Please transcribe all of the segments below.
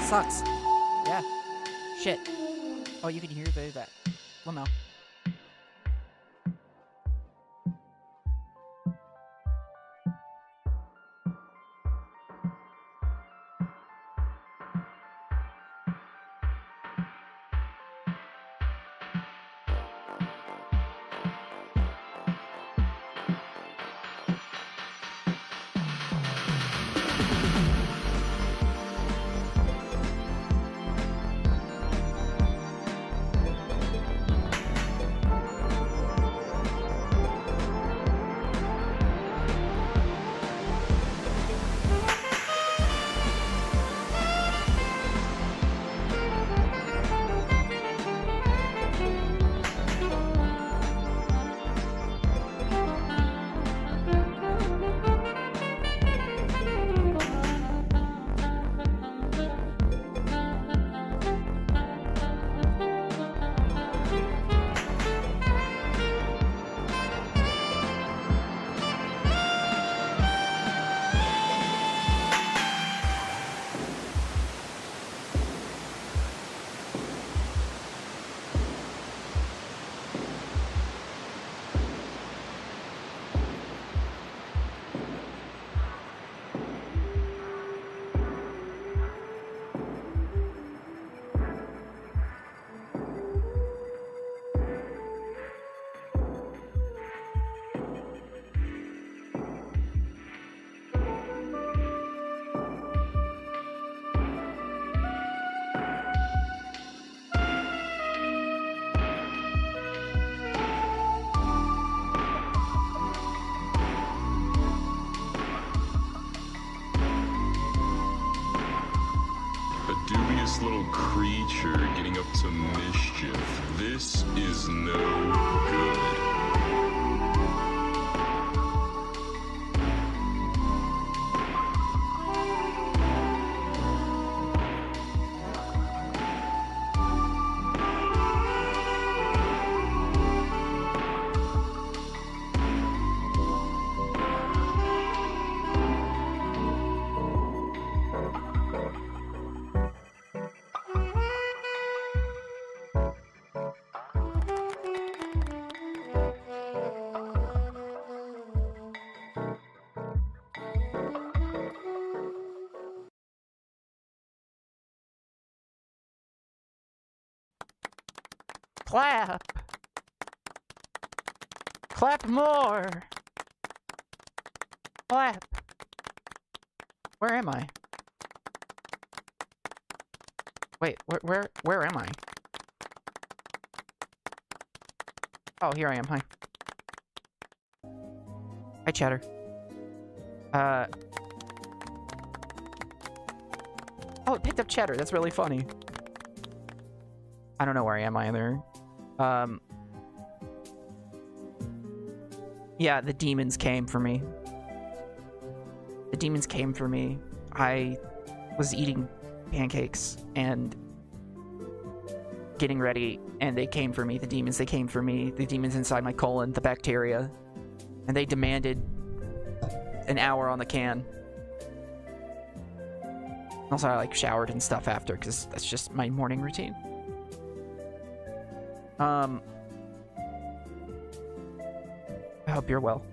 sucks. Yeah. Shit. Oh, you can hear that limo. Little creature getting up to mischief. This is no good. Clap! Clap more! Clap! Where am I? Wait, where am I? Oh, here I am. Hi. Hi, Chatter. Oh, it picked up Chatter. That's really funny. I don't know where I am either. Yeah, the demons came for me. The demons came for me. I was eating pancakes and getting ready, and they came for me. The demons, they came for me. The demons inside my colon, the bacteria. And they demanded an hour on the can. Also, I, like, showered and stuff after, because that's just my morning routine. I hope you're well.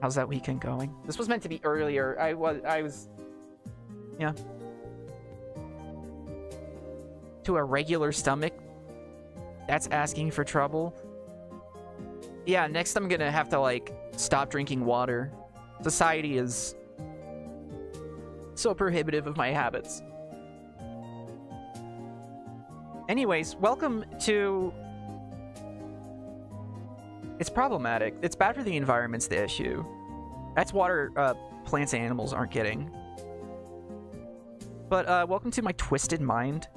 How's that weekend going? This was meant to be earlier. I was... Yeah. To a regular stomach? That's asking for trouble? Yeah, next I'm gonna have to, like, stop drinking water. Society is so prohibitive of my habits. Anyways, welcome to... It's problematic. It's bad for the environment's the issue. That's water plants and animals aren't getting. But welcome to my twisted mind.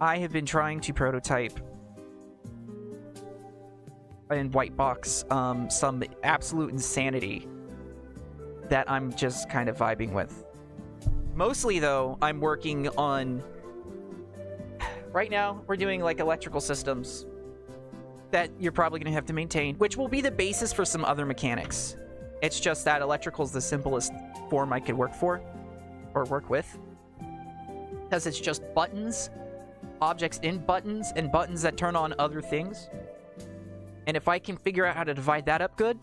I have been trying to prototype in white box some absolute insanity that I'm just kind of vibing with. Mostly, though, I'm working on... Right now, we're doing, like, electrical systems that you're probably going to have to maintain, which will be the basis for some other mechanics. It's just that electrical is the simplest form I could work for, or work with. because it's just buttons, objects in buttons, and buttons that turn on other things. And if I can figure out how to divide that up good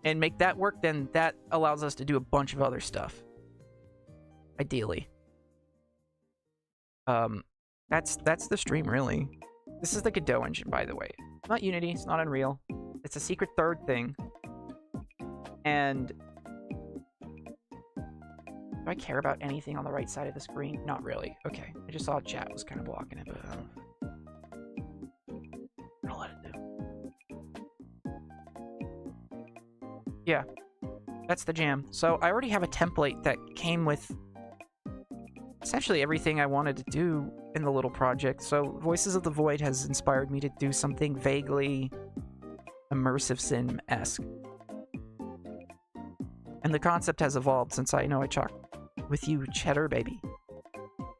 and make that work, then that allows us to do a bunch of other stuff. Ideally. That's the stream, really. This is the Godot engine, by the way. It's not Unity, it's not Unreal. It's a secret third thing. And do I care about anything on the right side of the screen? Not really. Okay. I just saw chat was kind of blocking it, but I'll let it do. Yeah. That's the jam. So I already have a template that came with essentially everything I wanted to do in the little project. So Voices of the Void has inspired me to do something vaguely immersive sim-esque. And the concept has evolved since I know I talked with you, Cheddar Baby.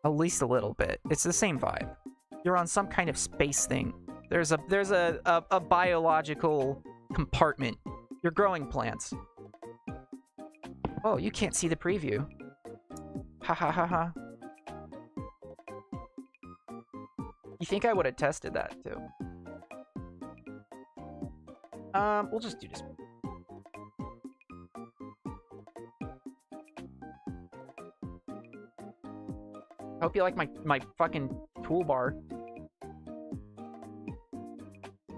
At least a little bit. It's the same vibe. You're on some kind of space thing. There's a biological compartment. You're growing plants. Oh, you can't see the preview. Ha ha ha ha. You think I would have tested that too? We'll just do this. I hope you like my fucking toolbar.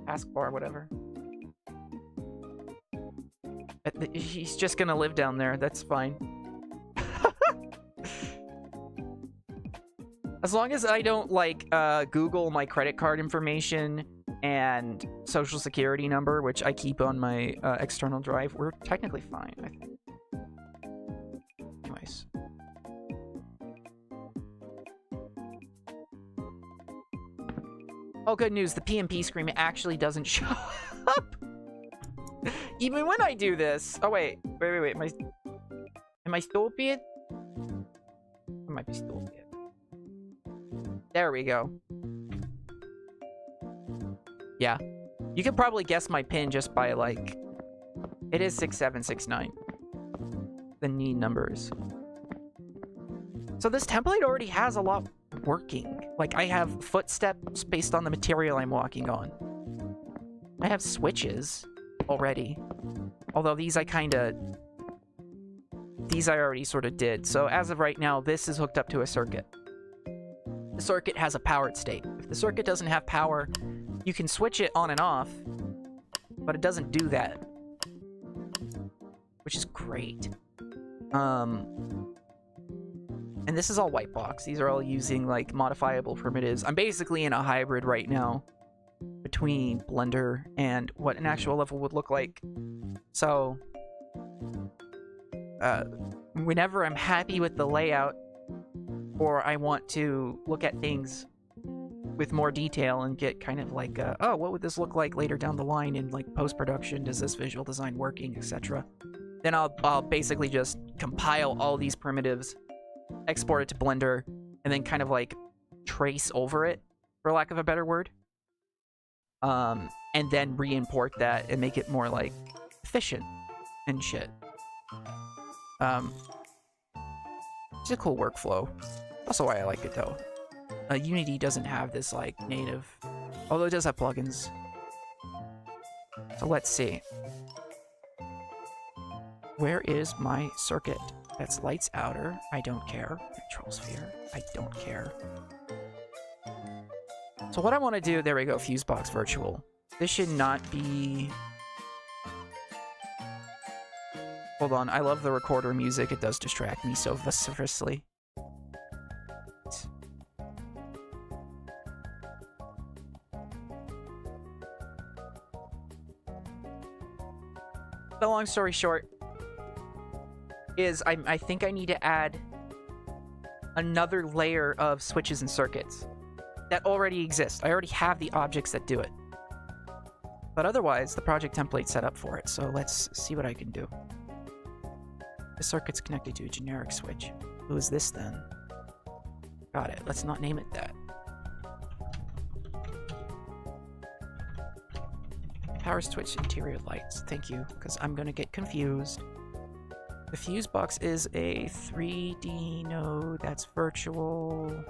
Taskbar, whatever. He's just gonna live down there, that's fine. As long as I don't, like, Google my credit card information and social security number, which I keep on my external drive, we're technically fine, I think. Anyways. Oh, good news. The PMP screen actually doesn't show up. Even when I do this. Oh, wait. Wait. Am I stupid? I might be stupid. There we go. Yeah. You could probably guess my pin just by, like... It is 6769. The need numbers. So this template already has a lot working. Like, I have footsteps based on the material I'm walking on. I have switches already. Although these I already sort of did. So as of right now, this is hooked up to a circuit. The circuit has a powered state. If the circuit doesn't have power, you can switch it on and off, but it doesn't do that. Which is great. And this is all white box. These are all using, like, modifiable primitives. I'm basically in a hybrid right now between Blender and what an actual level would look like. So, whenever I'm happy with the layout, or I want to look at things with more detail and get kind of like, oh, what would this look like later down the line in, like, post-production? Does this visual design working, etc.? Then I'll basically just compile all these primitives, export it to Blender, and then kind of, like, trace over it, for lack of a better word. And then re-import that and make it more, like, efficient and shit. It's a cool workflow. Also why I like it, though. Unity doesn't have this, like, native... Although it does have plugins. So let's see. Where is my circuit? That's lights outer. I don't care. Control sphere. I don't care. So what I want to do... There we go. Fusebox virtual. This should not be... Hold on. I love the recorder music. It does distract me so vociferously. The long story short is I think I need to add another layer of switches and circuits that already exist. I already have the objects that do it. But otherwise, the project template's set up for it, so let's see what I can do. The circuit's connected to a generic switch. Who is this then? Got it. Let's not name it that. Power switch interior lights. Thank you, because I'm going to get confused. The fuse box is a 3D node. That's virtual.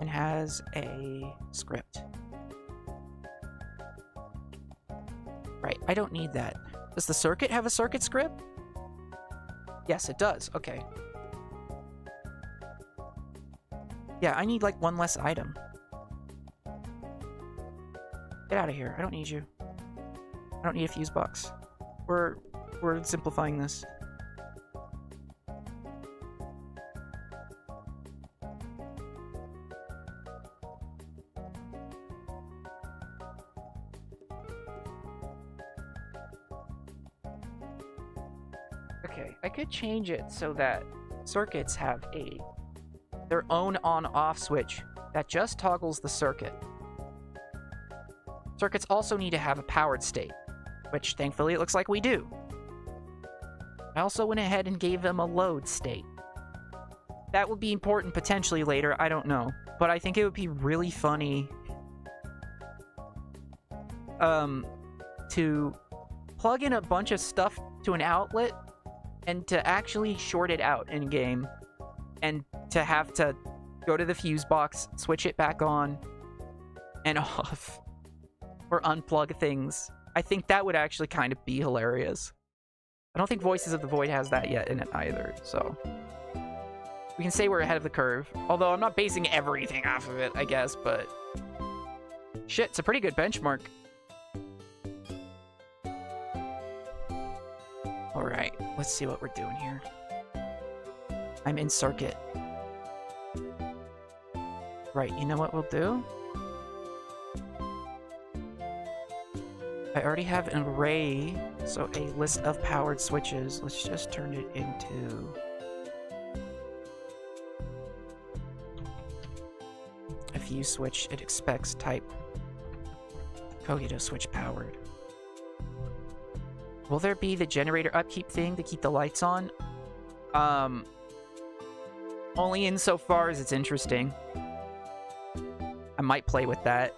and has a script. Right, I don't need that. Does the circuit have a circuit script? Yes, it does. Okay. Yeah, I need like one less item. Get out of here. I don't need you. I don't need a fuse box. We're simplifying this. Okay, I could change it so that circuits have their own on-off switch that just toggles the circuit. Circuits also need to have a powered state, which thankfully it looks like we do. I also went ahead and gave them a load state. That would be important potentially later, I don't know. But I think it would be really funny to plug in a bunch of stuff to an outlet and to actually short it out in-game, and to have to go to the fuse box, switch it back on and off, or unplug things. I think that would actually kind of be hilarious. I don't think Voices of the Void has that yet in it either, so we can say we're ahead of the curve. Although I'm not basing everything off of it, I guess, but shit, it's a pretty good benchmark. Alright, let's see what we're doing here. I'm in circuit. Right, you know what we'll do? I already have an array, so a list of powered switches. Let's just turn it into a fuse switch. It expects type Kogito switch powered. Will there be the generator upkeep thing to keep the lights on? Only insofar as it's interesting. I might play with that.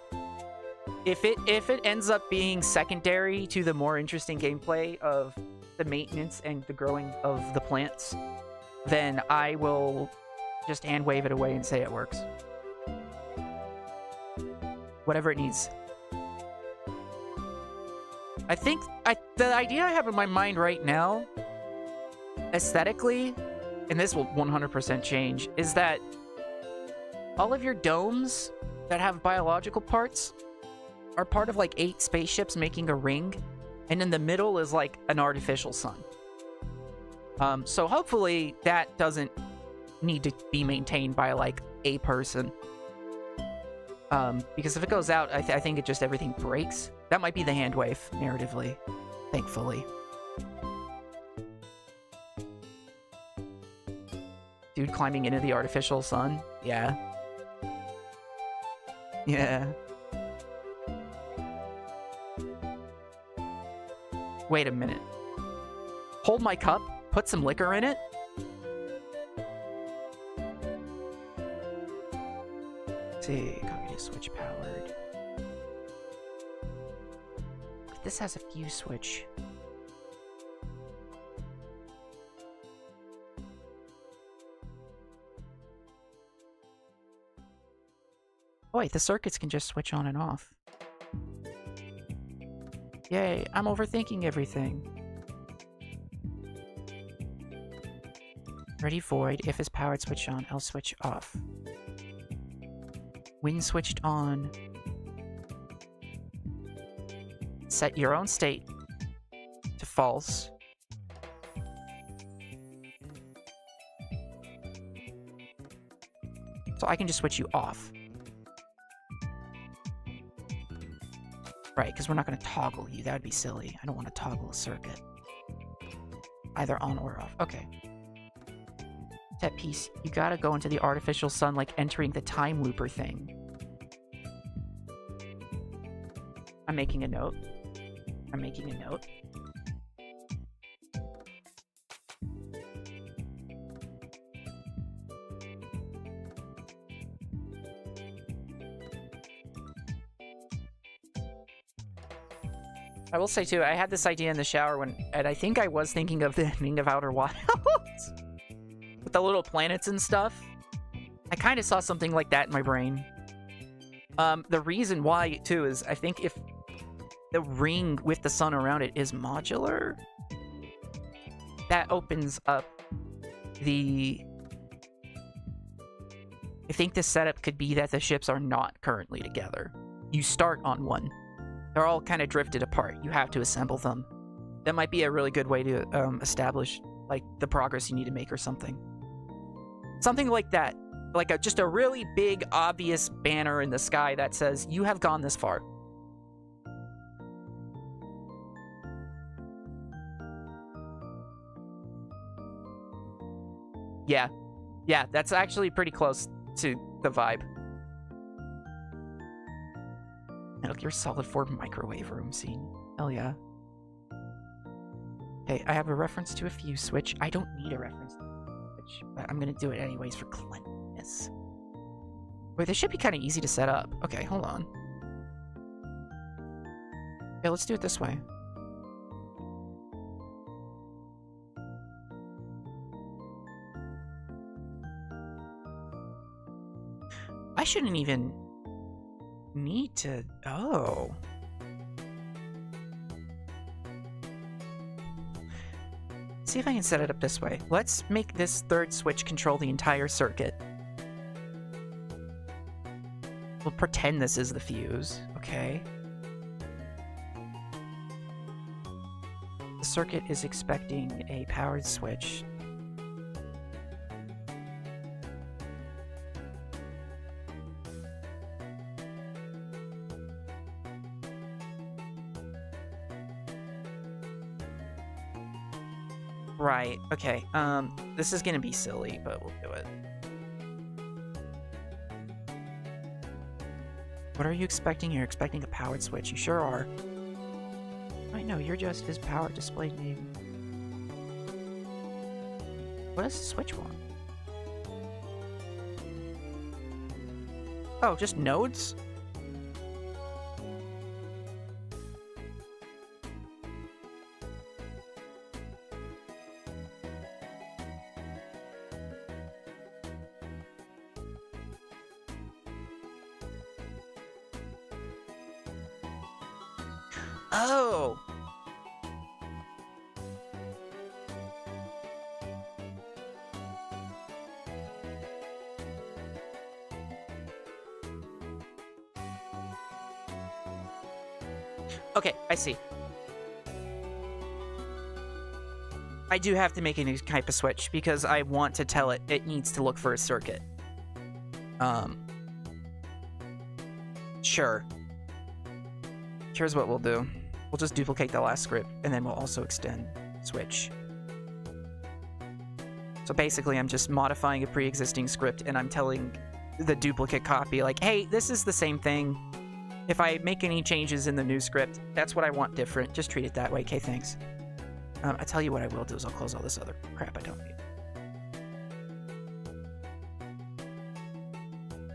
If it ends up being secondary to the more interesting gameplay of the maintenance and the growing of the plants, then I will just hand wave it away and say it works. Whatever it needs. I think the idea I have in my mind right now, aesthetically, and this will 100% change, is that all of your domes that have biological parts are part of like 8 spaceships making a ring, and in the middle is like an artificial sun. So hopefully that doesn't need to be maintained by like a person. Because if it goes out, I think it just everything breaks. That might be the hand wave, narratively, thankfully. Dude climbing into the artificial sun? Yeah. Yeah. Wait a minute. Hold my cup, put some liquor in it? Let's see, copy to switch powered. This has a fuse switch. Oh wait, the circuits can just switch on and off. Yay, I'm overthinking everything. Ready void, if it's powered, switch on, else switch off. When switched on, set your own state to false. So I can just switch you off. Right, because we're not going to toggle you. That would be silly. I don't want to toggle a circuit. Either on or off. Okay. That piece, you gotta go into the artificial sun like entering the time looper thing. I'm making a note. I'm making a note. I will say too, I had this idea in the shower and I think I was thinking of the ending of Outer Wilds. With the little planets and stuff. I kind of saw something like that in my brain. The reason why, too, is I think if the ring with the sun around it is modular, that opens up the... I think the setup could be that the ships are not currently together. You start on one. They're all kind of drifted apart. You have to assemble them. That might be a really good way to establish like the progress you need to make or something. Something like that. Like just a really big, obvious banner in the sky that says, you have gone this far. Yeah. Yeah, that's actually pretty close to the vibe. Metal Gear Solid 4 microwave room scene. Hell yeah. Okay, I have a reference to a fuse switch. I don't need a reference to a switch, but I'm gonna do it anyways for cleanliness. Wait, this should be kind of easy to set up. Okay, hold on. Okay, let's do it this way. I shouldn't even need to... Oh. See if I can set it up this way. Let's make this third switch control the entire circuit. We'll pretend this is the fuse. Okay. The circuit is expecting a powered switch. Right, okay. This is gonna be silly, but we'll do it. What are you expecting? You're expecting a powered switch. You sure are. I know, you're just his power display name. What does the switch want? Oh, just nodes? Oh! Okay, I see. I do have to make a new type of switch because I want to tell it needs to look for a circuit. Sure. Here's what we'll do. We'll just duplicate the last script, and then we'll also extend switch. So basically, I'm just modifying a pre-existing script, and I'm telling the duplicate copy, like, hey, this is the same thing. If I make any changes in the new script, that's what I want different. Just treat it that way. Okay, thanks. I tell you what I will do is I'll close all this other crap I don't need.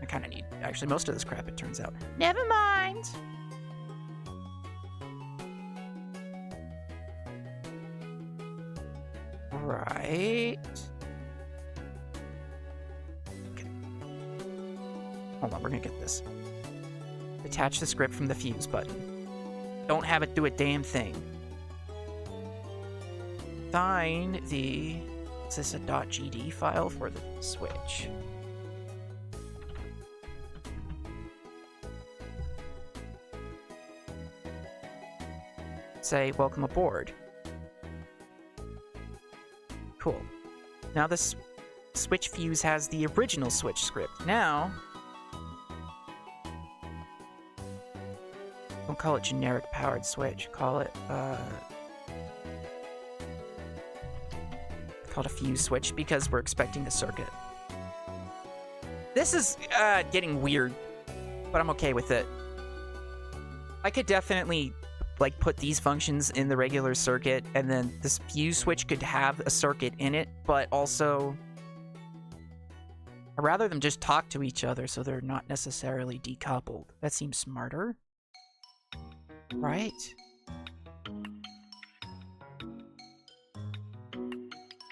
I kind of need, actually, most of this crap, it turns out. Never mind. Right. Okay. Hold on, we're gonna get this. Detach the script from the fuse button. Don't have it do a damn thing. Find the... Is this a .gd file for the switch? Say, welcome aboard. Cool. Now this switch fuse has the original switch script. Now... Don't call it generic powered switch. Call it, call it a fuse switch because we're expecting the circuit. This is, getting weird, but I'm okay with it. I could definitely, like, put these functions in the regular circuit, and then this fuse switch could have a circuit in it, but also... I'd rather them just talk to each other so they're not necessarily decoupled. That seems smarter. Right?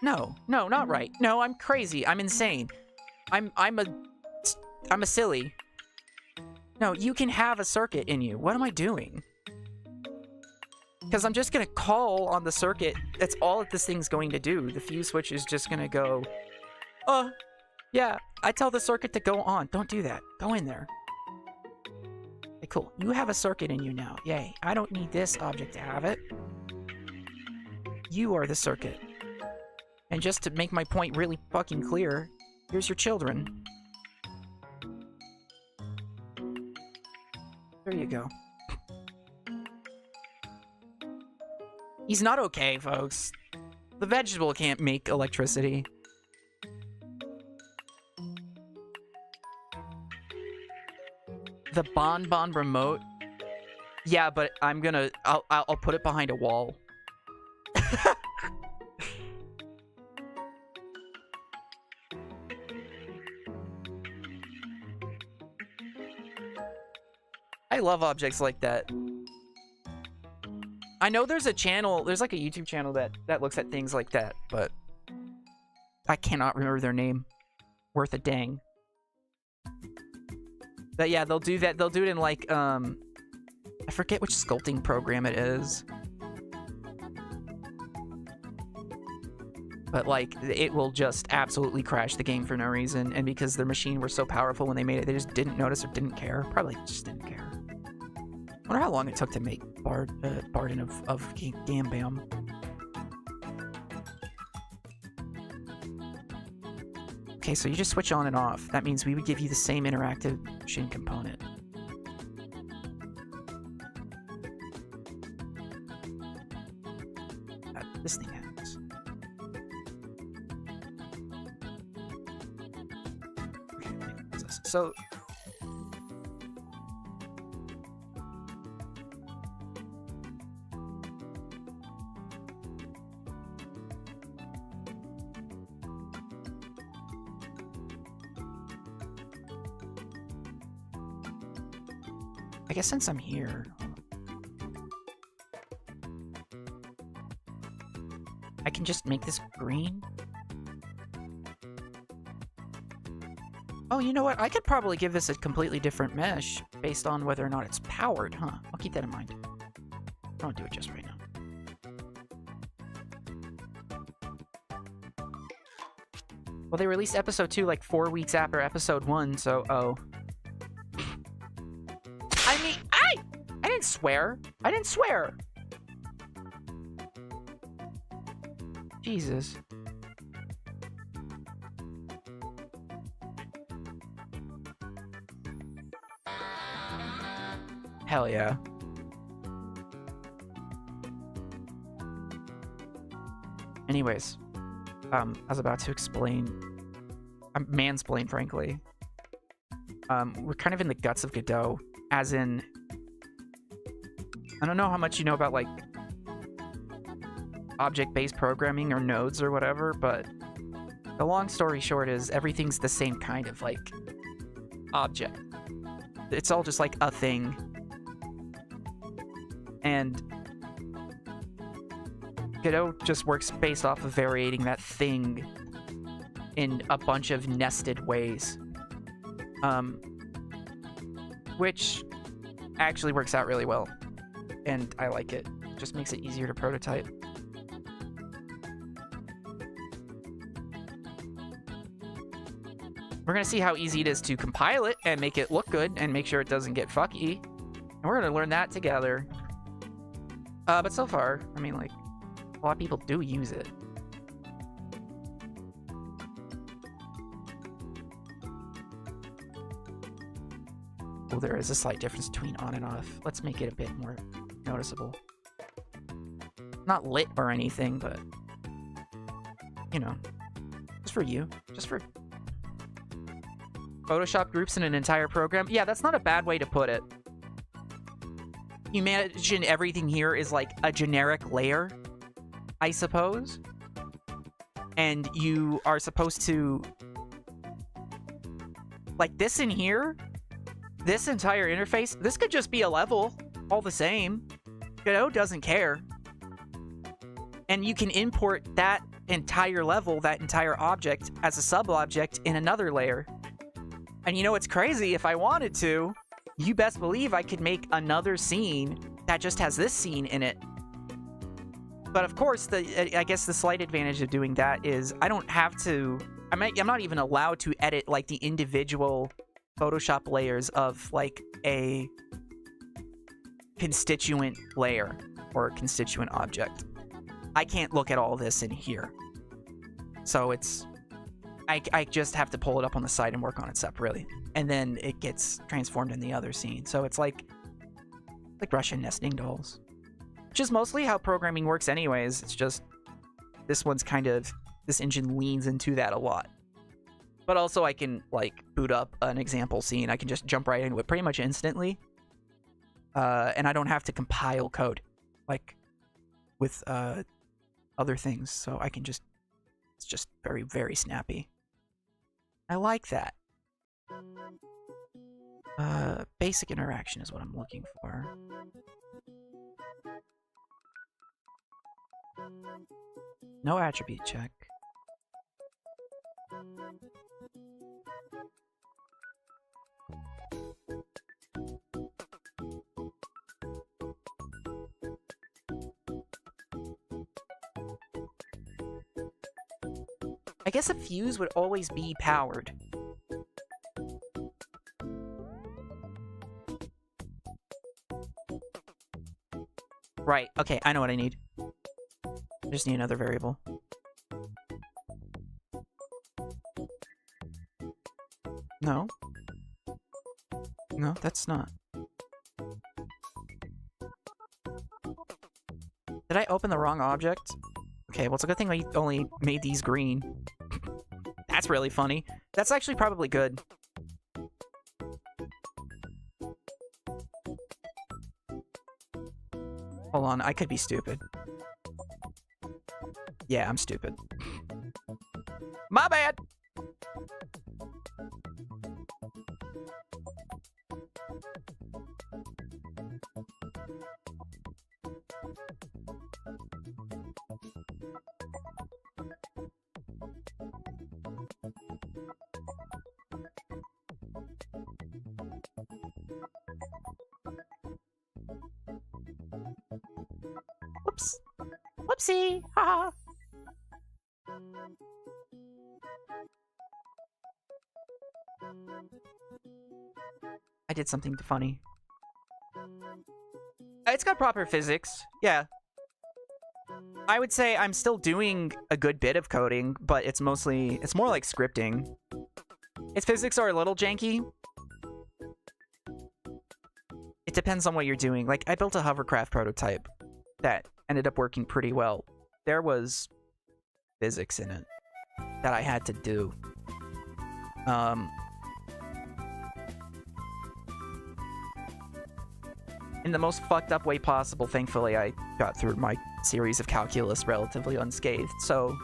No, not right. No, I'm crazy. I'm insane. I'm I'm a silly. No, you can have a circuit in you. What am I doing? Because I'm just going to call on the circuit. That's all that this thing's going to do. The fuse switch is just going to go, oh, yeah, I tell the circuit to go on. Don't do that. Go in there. Okay, cool. You have a circuit in you now. Yay. I don't need this object to have it. You are the circuit. And just to make my point really fucking clear, here's your children. There you go. He's not okay, folks. The vegetable can't make electricity. The Bonbon remote? Yeah, but I'll put it behind a wall. I love objects like that. I know there's a channel, there's like a YouTube channel that looks at things like that, but I cannot remember their name. Worth a dang. But yeah, they'll do that. They'll do it in like, I forget which sculpting program it is. But like, it will just absolutely crash the game for no reason. And because their machine were so powerful when they made it, they just didn't notice or didn't care. Probably just didn't care. I wonder how long it took to make Barden of Gambam. Okay, so you just switch on and off. That means we would give you the same interactive machine component. This thing happens. Okay, what's this? So... I guess since I'm here, I can just make this green. Oh, you know what? I could probably give this a completely different mesh based on whether or not it's powered, huh? I'll keep that in mind. I don't do it just right now. Well, they released episode 2 like 4 weeks after episode 1, so oh. I mean, I didn't swear. I didn't swear. Jesus. Hell yeah. Anyways, I was about to explain, mansplain, frankly. We're kind of in the guts of Godot, as in, I don't know how much you know about, like, object-based programming or nodes or whatever, but the long story short is everything's the same kind of, like, object. It's all just, like, a thing. And Godot just works based off of varying that thing in a bunch of nested ways. Which actually works out really well. And I like it. It just makes it easier to prototype. We're going to see how easy it is to compile it and make it look good and make sure it doesn't get fucky. And we're going to learn that together. But so far, I mean, like, a lot of people do use it. Oh, there is a slight difference between on and off. Let's make it a bit more noticeable. Not lit or anything, but, you know, just for you. Just for Photoshop groups in an entire program. Yeah, that's not a bad way to put it. You imagine everything here is like a generic layer, I suppose. And you are supposed to, like, this in here, this entire interface, this could just be a level, all the same. Godot doesn't care. And you can import that entire level, that entire object, as a sub-object in another layer. And you know what's crazy? If I wanted to, you best believe I could make another scene that just has this scene in it. But of course, I guess the slight advantage of doing that is I don't have to... I'm not even allowed to edit, like, the individual Photoshop layers of, like, a constituent layer or a constituent object. I can't look at all this in here. So it's... I just have to pull it up on the side and work on it separately. And then it gets transformed in the other scene. So it's like Russian nesting dolls. Which is mostly how programming works anyways. It's just... This one's kind of... This engine leans into that a lot. But also I can, like, boot up an example scene. I can just jump right into it pretty much instantly. And I don't have to compile code. Like, with other things. So I can just... It's just very, very snappy. I like that. Basic interaction is what I'm looking for. No attribute check. I guess a fuse would always be powered. Right, okay, I know what I need. I just need another variable. No. No, that's not. Did I open the wrong object? Okay, well, it's a good thing I only made these green. That's really funny. That's actually probably good. Hold on, I could be stupid. Yeah, I'm stupid. My bad! Whoops. Whoopsie! Haha! I did something funny. It's got proper physics. Yeah. I would say I'm still doing a good bit of coding, but it's more like scripting. Its physics are a little janky. It depends on what you're doing. Like, I built a hovercraft prototype that ended up working pretty well. There was physics in it that I had to do. In the most fucked up way possible. Thankfully, I got through my series of calculus relatively unscathed. So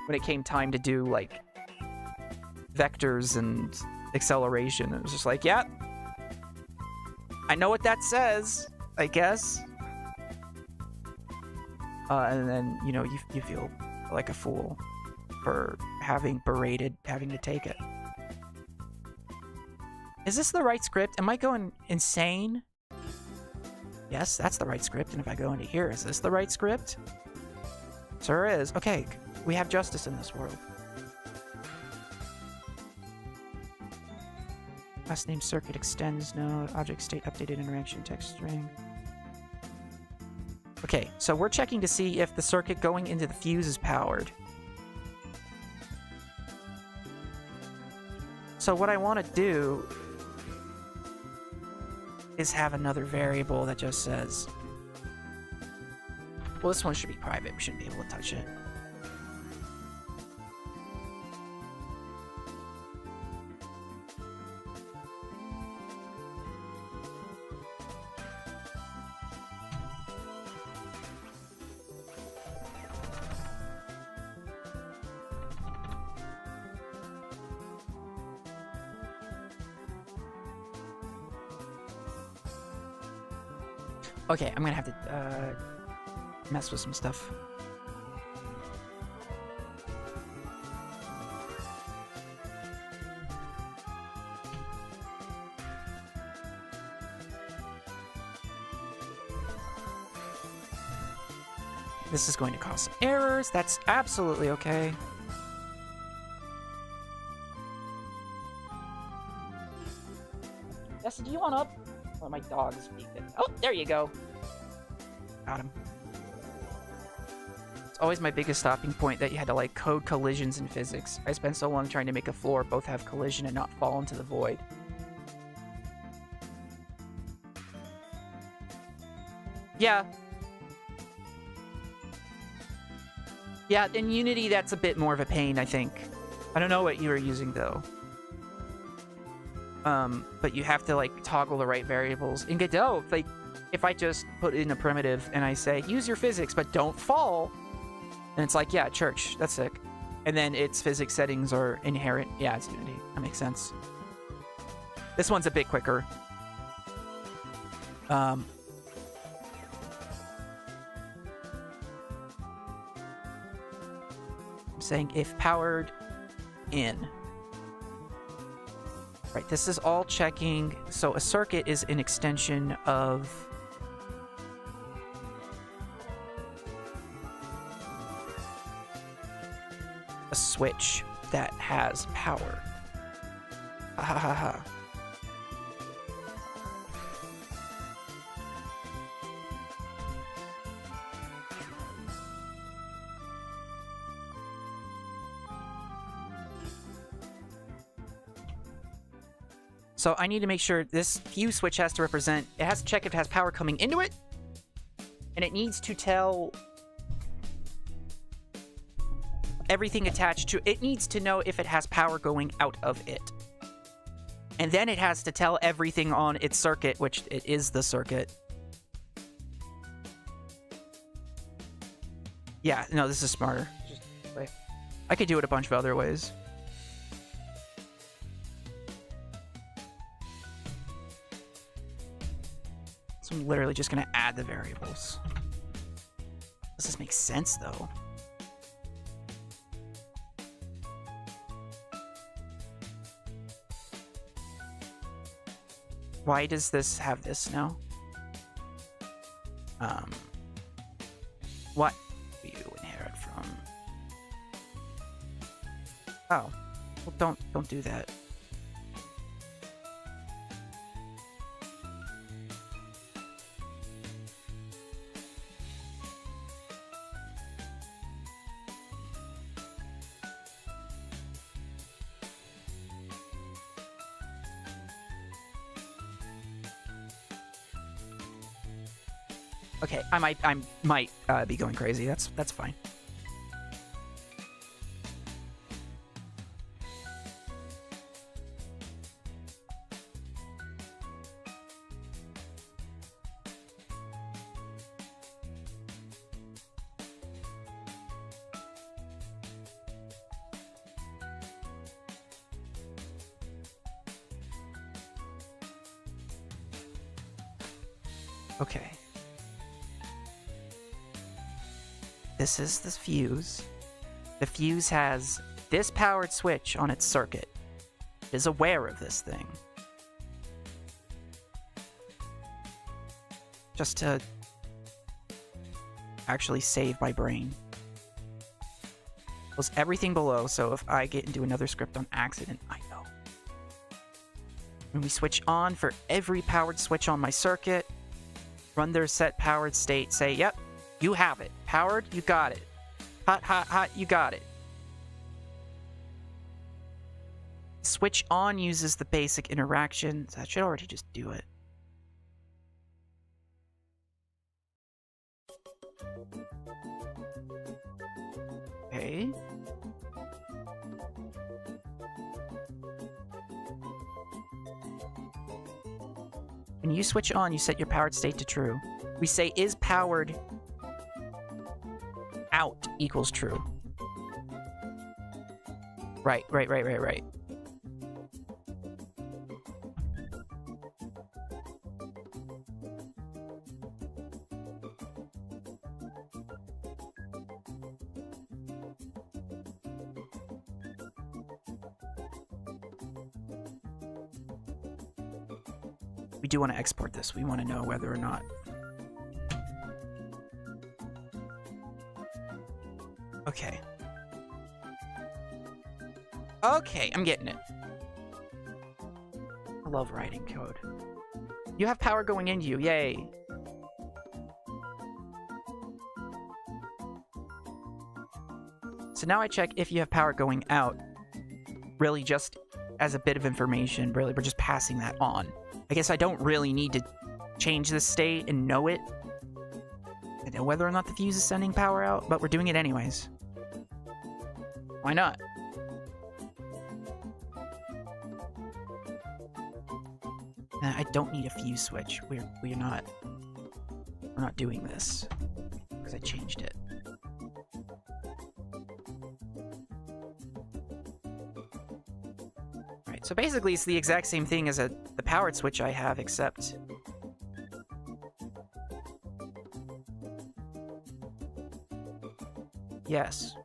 when it came time to do, like, vectors and acceleration, it was just like, yeah, I know what that says, I guess. And then, you know, you feel like a fool for having to take it. Is this the right script? Am I going insane? Yes, that's the right script. And if I go into here, is this the right script? Sure is. Okay, we have justice in this world. Last name circuit extends node, object state updated interaction text string. Okay, so we're checking to see if the circuit going into the fuse is powered. So what I want to do is have another variable that just says... Well, this one should be private. We shouldn't be able to touch it. Okay, I'm gonna have to mess with some stuff. This is going to cause some errors. That's absolutely okay. Jesse, do you want up? Oh, my dog is beeping. Oh, there you go. Got him. It's always my biggest stopping point that you had to, like, code collisions in physics. I spent so long trying to make a floor both have collision and not fall into the void. Yeah. Yeah, in Unity, that's a bit more of a pain, I think. I don't know what you were using, though. But you have to, like, toggle the right variables. In Godot, like, if I just put in a primitive and I say, use your physics, but don't fall, and it's like, yeah, church, that's sick. And then its physics settings are inherent. Yeah, it's Unity. That makes sense. This one's a bit quicker. I'm saying if powered in. Right, this is all checking. So a circuit is an extension of a switch that has power. Ha ha ha ha. So I need to make sure this fuse switch has to represent, it has to check if it has power coming into it, and it needs to tell everything attached to it. Needs to know if it has power going out of it. And then it has to tell everything on its circuit, which it is the circuit. Yeah, no, this is smarter. Just wait. I could do it a bunch of other ways. So I'm literally just going to add the variables. Does this make sense, though? Why does this have this now? What do you inherit from? Oh, well, don't do that. Okay, I might be going crazy. That's fine. Okay. This is the fuse. The fuse has this powered switch on its circuit. It is aware of this thing. Just to actually save my brain. Close everything below, so if I get into another script on accident, I know. When we switch on for every powered switch on my circuit, run their set powered state, say, yep, you have it. Powered, you got it. Hot, hot, hot, you got it. Switch on uses the basic interaction. So that should already just do it. Okay. When you switch on, you set your powered state to true. We say is powered out equals true. Right. We do want to export this. We want to know whether or not Okay, I'm getting it. I love writing code. You have power going into you, yay. So now I check if you have power going out. Really just as a bit of information, really, we're just passing that on. I guess I don't really need to change the state and know it. I know whether or not the fuse is sending power out, but we're doing it anyways. Why not? I don't need a fuse switch. We're not doing this because I changed it. Right, so basically it's the exact same thing as the powered switch I have, except yes.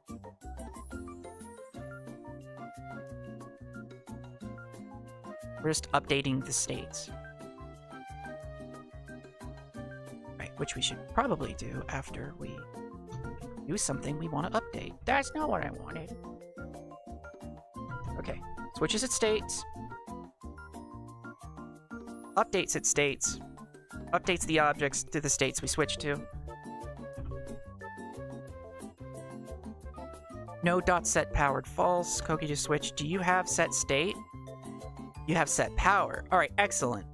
We're just updating the states. Right, which we should probably do after we do something we want to update. That's not what I wanted. Okay, switches its states. Updates its states. Updates the objects to the states we switch to. No dot set powered false. Koki just switched. Do you have set state? You have set power. Alright, excellent.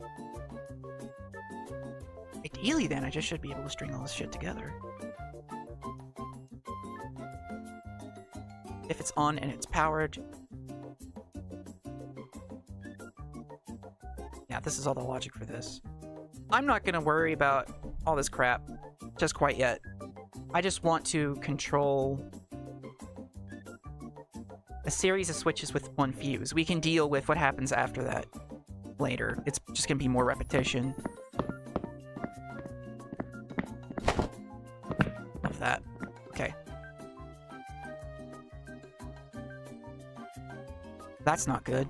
Ideally then, I just should be able to string all this shit together. If it's on and it's powered. Yeah, this is all the logic for this. I'm not gonna worry about all this crap just quite yet. I just want to control a series of switches with one fuse. We can deal with what happens after that later. It's just gonna be more repetition of that. Okay. That's not good.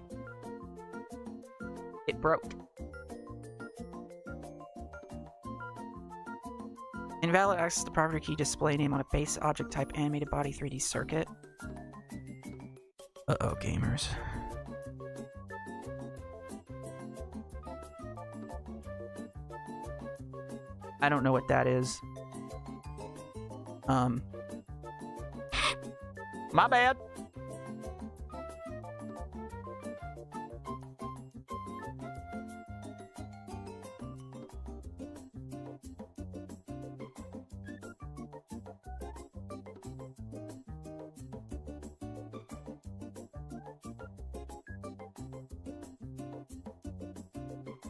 It broke. Invalid access to property key display name on a base object type animated body 3D circuit. Uh-oh, gamers. I don't know what that is. My bad.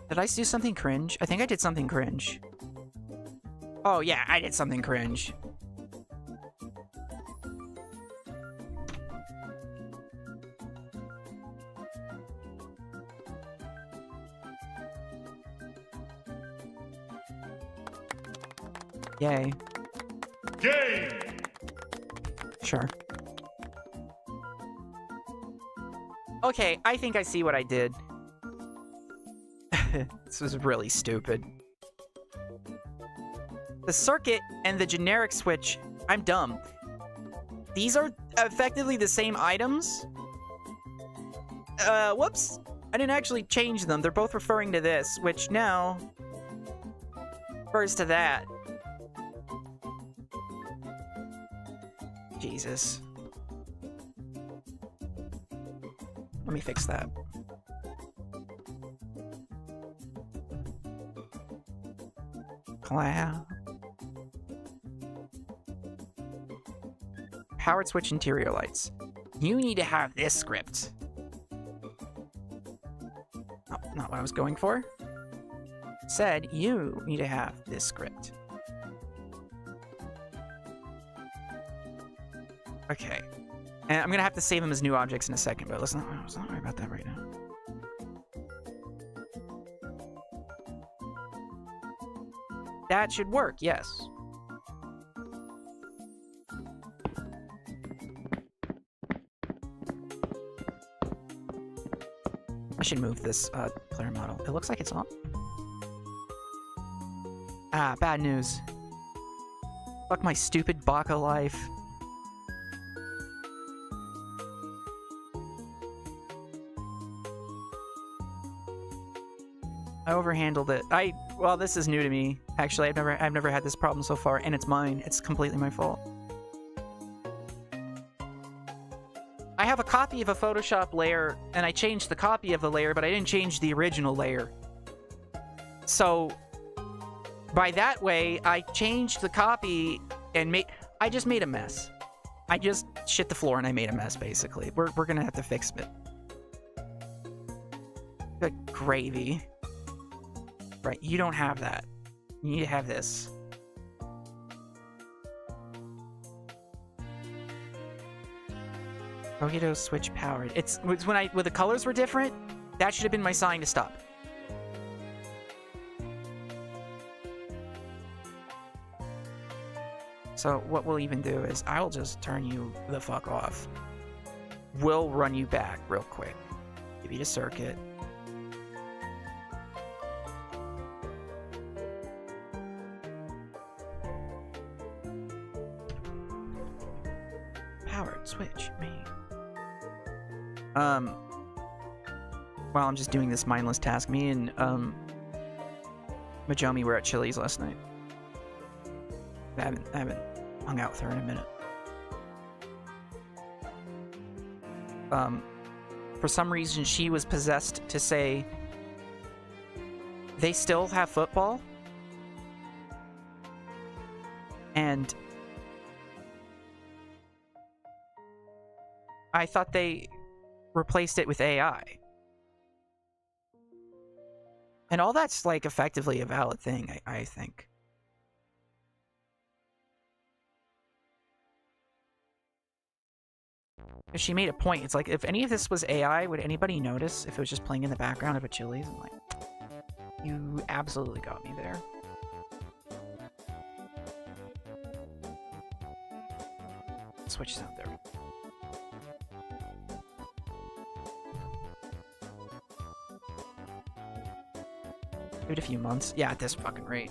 Did I do something cringe? I think I did something cringe. Oh yeah, I did something cringe. Yay. Game! Sure. Okay, I think I see what I did. This was really stupid. The circuit and the generic switch, I'm dumb. These are effectively the same items. Whoops. I didn't actually change them. They're both referring to this, which now refers to that. Jesus. Let me fix that. Cloud. Powered switch interior lights. You need to have this script. Oh, not what I was going for. Said you need to have this script. Okay. And I'm gonna have to save them as new objects in a second, but let's not worry about that right now. That should work, yes. I should move this player model. It looks like it's on. Ah, bad news. Fuck my stupid Baka life. I overhandled it. Well, this is new to me. Actually, I've never had this problem so far, and it's mine. It's completely my fault. I have a copy of a Photoshop layer, and I changed the copy of the layer, but I didn't change the original layer. So, by that way, I changed the copy and I just made a mess. I just shit the floor and I made a mess, basically. We're gonna have to fix it. Good gravy. Right, you don't have that. You need to have this. Kogito switch powered. It's when the colors were different, that should have been my sign to stop. So what we'll even do is I'll just turn you the fuck off. We'll run you back real quick. Give you the circuit. Powered switch, me. While I'm just doing this mindless task, me and Majomi were at Chili's last night. I haven't hung out with her in a minute. For some reason, she was possessed to say they still have football, and I thought they replaced it with AI. And all that's, like, effectively a valid thing, I think. If she made a point, it's like, if any of this was AI, would anybody notice if it was just playing in the background of a Chili's? I'm like, you absolutely got me there. Switch sound there. Give it a few months. Yeah, at this fucking rate.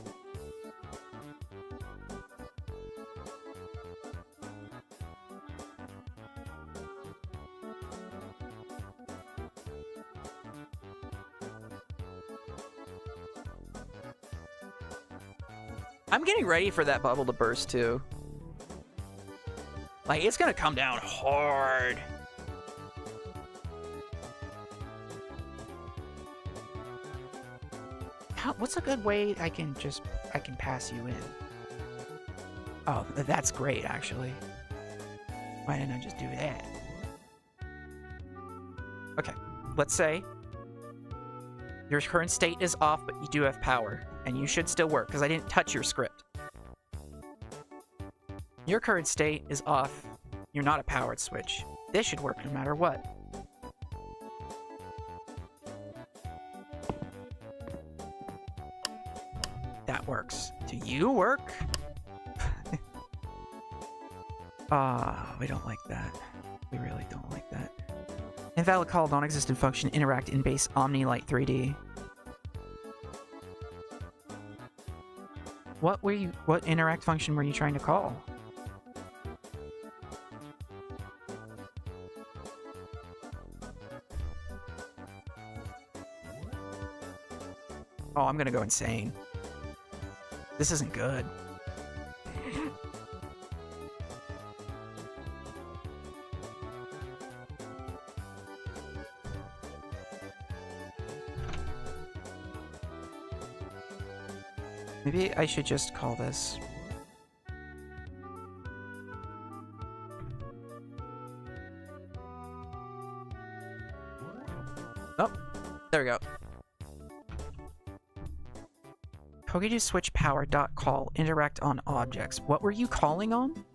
I'm getting ready for that bubble to burst, too. Like, it's gonna come down hard. What's a good way I can pass you in? Oh, that's great, actually. Why didn't I just do that? Okay, let's say your current state is off, but you do have power. And you should still work, because I didn't touch your script. Your current state is off. You're not a powered switch. This should work no matter what. That works. Do you work? We don't like that. We really don't like that. Invalid call, non-existent function, interact in base OmniLight 3D. What interact function were you trying to call? Oh, I'm gonna go insane. This isn't good. Maybe I should just call this. Oh, there we go. Kogiju switch power dot call interact on objects. What were you calling on?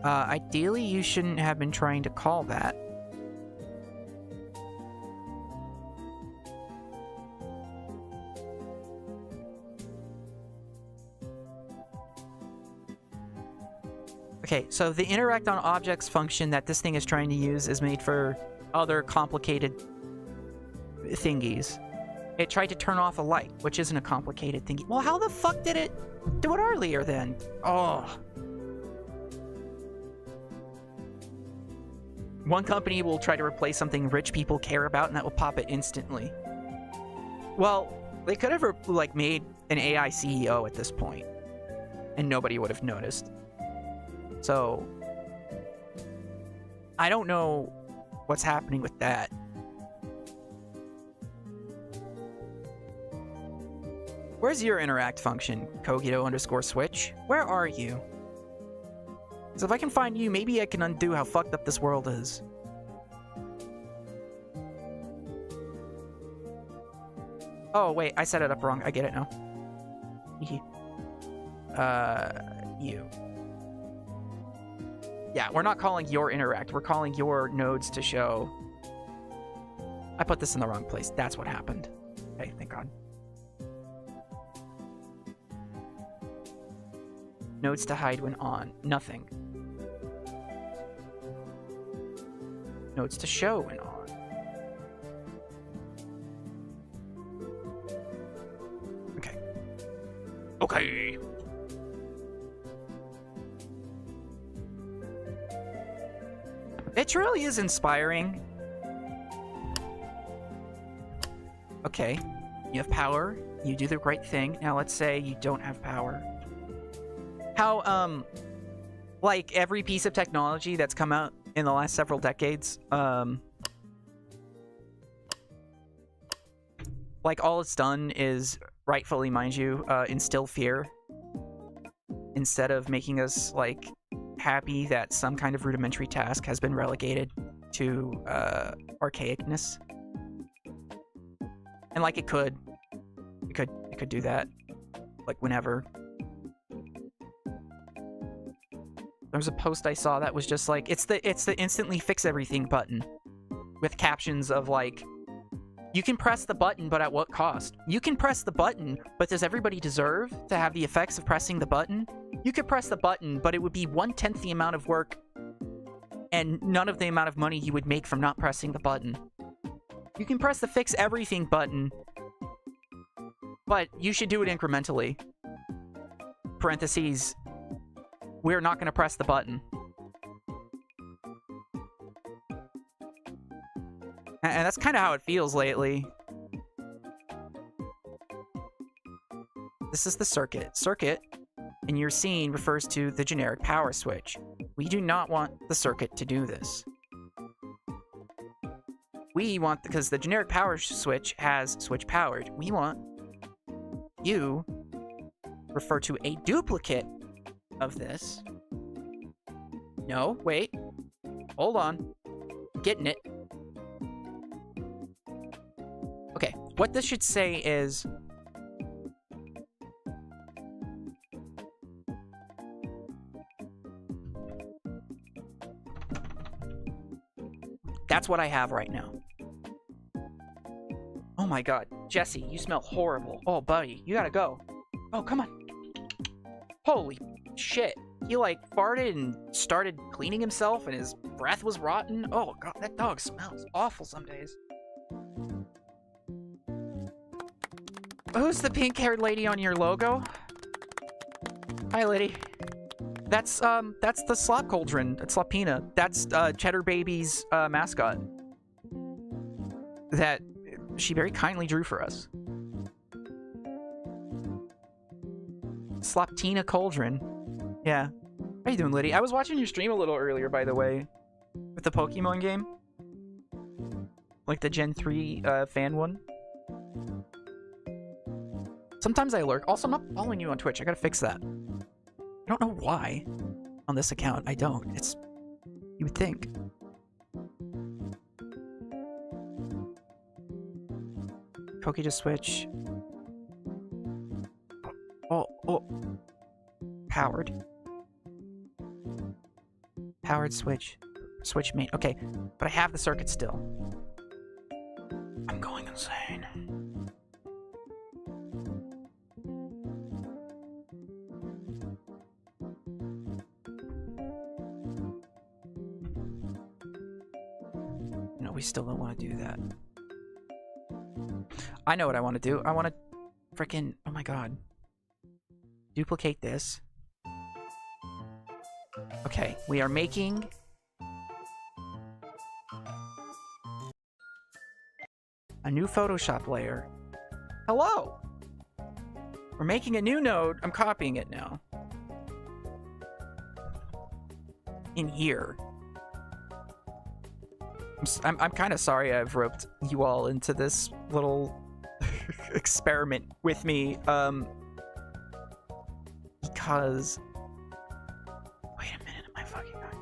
Ideally, you shouldn't have been trying to call that. Okay, so the interact on objects function that this thing is trying to use is made for other complicated thingies. It tried to turn off a light, which isn't a complicated thingy. Well, how the fuck did it do it earlier then? Oh. One company will try to replace something rich people care about, and that will pop it instantly. Well, they could have like made an AI CEO at this point, and nobody would have noticed. So, I don't know what's happening with that. Where's your interact function, Kogito_switch? Where are you? So if I can find you, maybe I can undo how fucked up this world is. Oh, wait, I set it up wrong. I get it now. You. Yeah, we're not calling your interact. We're calling your nodes to show. I put this in the wrong place. That's what happened. Okay, thank God. Nodes to hide when on. Nothing. Nodes to show when on. Okay. Okay. It truly is inspiring. Okay. You have power. You do the right thing. Now let's say you don't have power. How, like every piece of technology that's come out in the last several decades, like all it's done is, rightfully mind you, instill fear instead of making us like happy that some kind of rudimentary task has been relegated to archaicness. And like it could do that, like whenever. There was a post I saw that was just like, it's the instantly fix everything button with captions of like, you can press the button, but at what cost? You can press the button, but does everybody deserve to have the effects of pressing the button? You could press the button, but it would be 1/10 the amount of work and none of the amount of money you would make from not pressing the button. You can press the fix everything button, but you should do it incrementally. Parentheses, we're not going to press the button. And that's kind of how it feels lately. This is the circuit. Circuit, in your scene, refers to the generic power switch. We do not want the circuit to do this. We want, because the generic power switch has switch powered. We want you refer to a duplicate of this. No, wait. Hold on. Getting it. Okay, what this should say is... That's what I have right now. Oh my god. Jesse, you smell horrible. Oh, buddy, you gotta go. Oh, come on. Holy shit. He, like, farted and started cleaning himself, and his breath was rotten. Oh, god, that dog smells awful some days. Who's the pink-haired lady on your logo? Hi, lady. That's the Slop Cauldron. That's Slopina. That's, Cheddar Baby's, mascot. That she very kindly drew for us. Sloptina Cauldron. Yeah. How you doing, Liddy? I was watching your stream a little earlier, by the way. With the Pokemon game. Like the Gen 3 fan one. Sometimes I lurk. Also, I'm not following you on Twitch. I gotta fix that. I don't know why. On this account, I don't. It's... You would think. Koki to switch. Oh. Powered. Powered switch. Switch main. Okay, but I have the circuit still. I'm going insane. we still don't want to do that. I know what I want to do. I want to freaking... Oh my god. Duplicate this. Okay, we are making... a new Photoshop layer. Hello! We're making a new node. I'm copying it now. In here. I'm kind of sorry I've roped you all into this little experiment with me, because... Wait a minute, am I fucking right?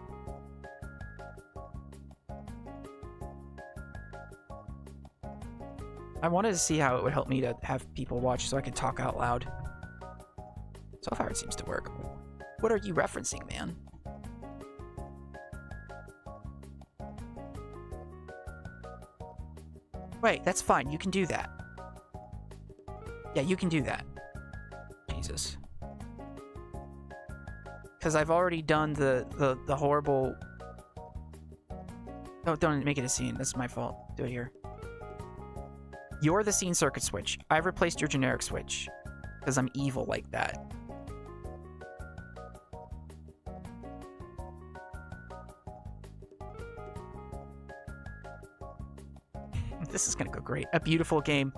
I wanted to see how it would help me to have people watch so I could talk out loud. So far it seems to work. What are you referencing, man? Wait, that's fine. You can do that. Yeah, you can do that. Jesus. Because I've already done the horrible... Oh, don't make it a scene. That's my fault. Do it here. You're the scene circuit switch. I've replaced your generic switch. Because I'm evil like that. This is gonna go great. A beautiful game.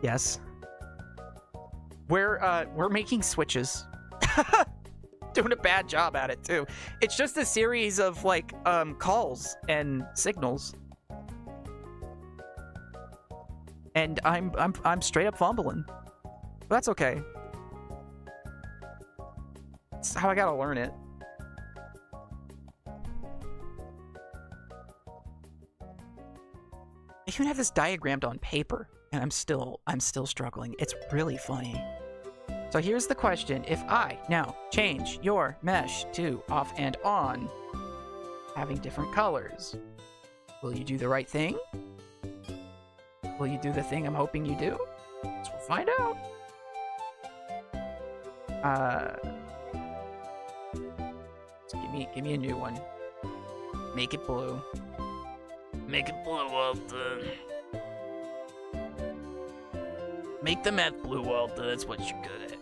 Yes. We're making switches. Doing a bad job at it too. It's just a series of like calls and signals. And I'm straight up fumbling. But that's okay. It's how I gotta learn it. I even have this diagrammed on paper, and I'm still struggling. It's really funny. So here's the question. If I now change your mesh to off and on, having different colors, will you do the right thing? Will you do the thing I'm hoping you do? So we'll find out. Give me a new one. Make it blue. Make it blue, Walter. Make the meth blue, Walter. That's what you're good at.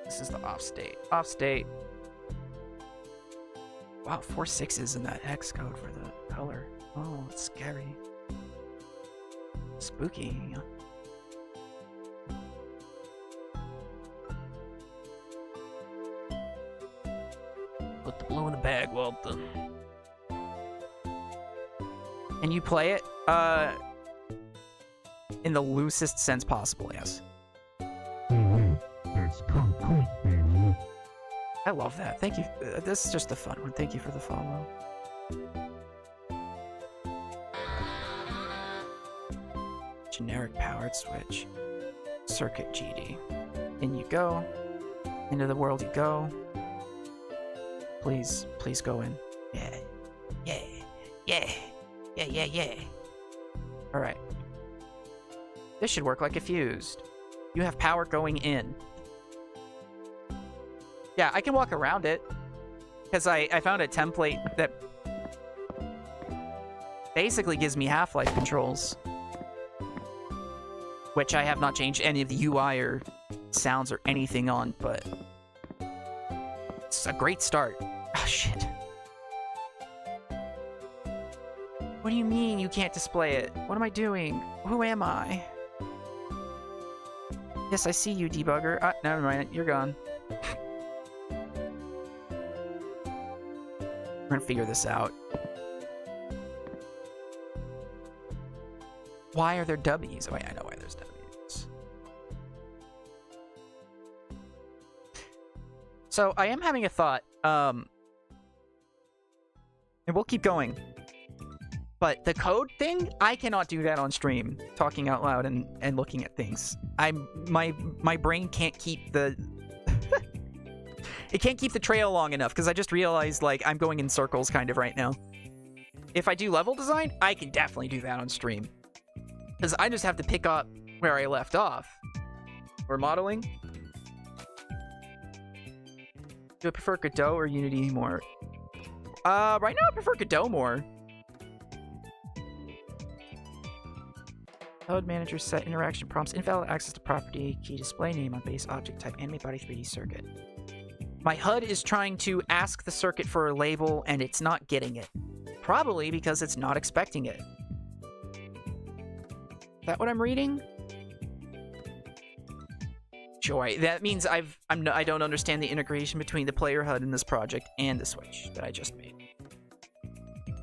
This is the off state. Off state. Wow, 4 6s in that hex code for the color. Oh, it's scary. Spooky. Put the blue in the bag, Walter. And you play it in the loosest sense possible, yes. I love that. Thank you. This is just a fun one. Thank you for the follow. Generic powered switch. Circuit GD. In you go. Into the world you go. Please go in. Yeah. Yeah. Yeah. Yeah, yeah, yeah. Alright. This should work like a fused. You have power going in. Yeah, I can walk around it. Because I found a template that basically gives me half-life controls. Which I have not changed any of the UI or sounds or anything on, but it's a great start. Oh, shit. What do you mean you can't display it? What am I doing? Who am I? Yes, I see you, debugger. Ah, never mind. You're gone. We're gonna figure this out. Why are there W's? Oh, wait, I know why there's W's. So, I am having a thought. And we'll keep going. But the code thing, I cannot do that on stream, talking out loud and looking at things. My brain can't keep the it can't keep the trail long enough because I just realized like I'm going in circles kind of right now. If I do level design, I can definitely do that on stream. Because I just have to pick up where I left off. Or modeling. Do I prefer Godot or Unity more? Right now I prefer Godot more. Node manager set interaction prompts invalid access to property key display name on base object type animate body 3D circuit. My HUD is trying to ask the circuit for a label and it's not getting it. Probably because it's not expecting it. Is that what I'm reading? Joy. That means I don't understand the integration between the player HUD in this project and the Switch that I just made.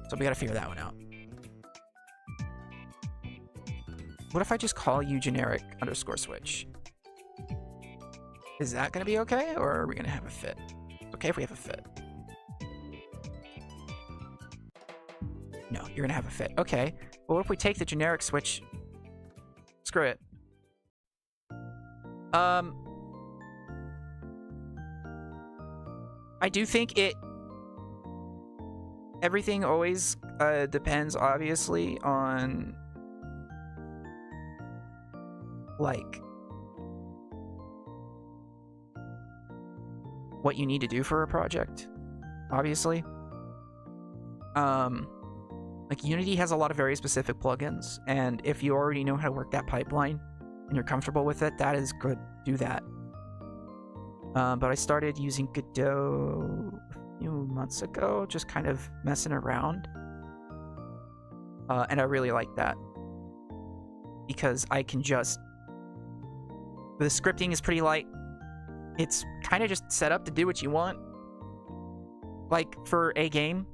So we gotta figure that one out. What if I just call you generic underscore Switch? Is that gonna be okay, or are we gonna have a fit? Okay if we have a fit. No, you're gonna have a fit. Okay. Well, what if we take the generic Switch? Screw it. I do think everything always depends, obviously, on like what you need to do for a project, obviously. Like Unity has a lot of very specific plugins, and if you already know how to work that pipeline and you're comfortable with it, that is good. Do that. But I started using Godot a few months ago, just kind of messing around. And I really like that. Because I can just... The scripting is pretty light. It's kind of just set up to do what you want. Like, for a game.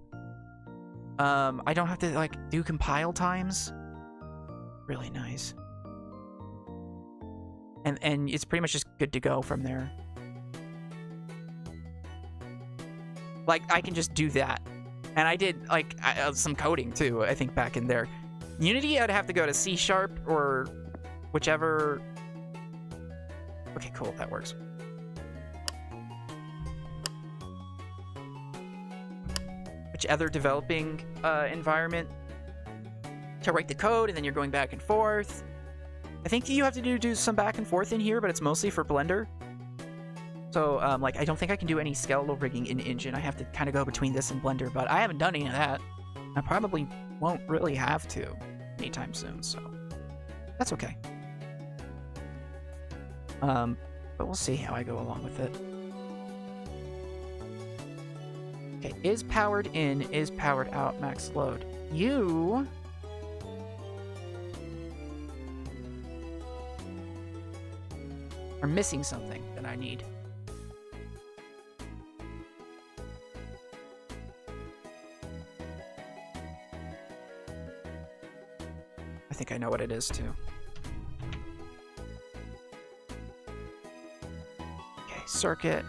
I don't have to, like, do compile times. Really nice. And it's pretty much just good to go from there. Like, I can just do that. And I did, like, some coding, too, I think, back in there. Unity, I'd have to go to C# or whichever... Okay, cool, that works. Which other developing environment to write the code, and then you're going back and forth. I think you have to do some back and forth in here, but it's mostly for Blender. So, like, I don't think I can do any skeletal rigging in Engine. I have to kind of go between this and Blender, but I haven't done any of that. I probably won't really have to anytime soon, so that's okay. But we'll see how I go along with it. Okay, is powered in, is powered out, max load. You... are missing something that I need. I think I know what it is, too. Okay, circuit.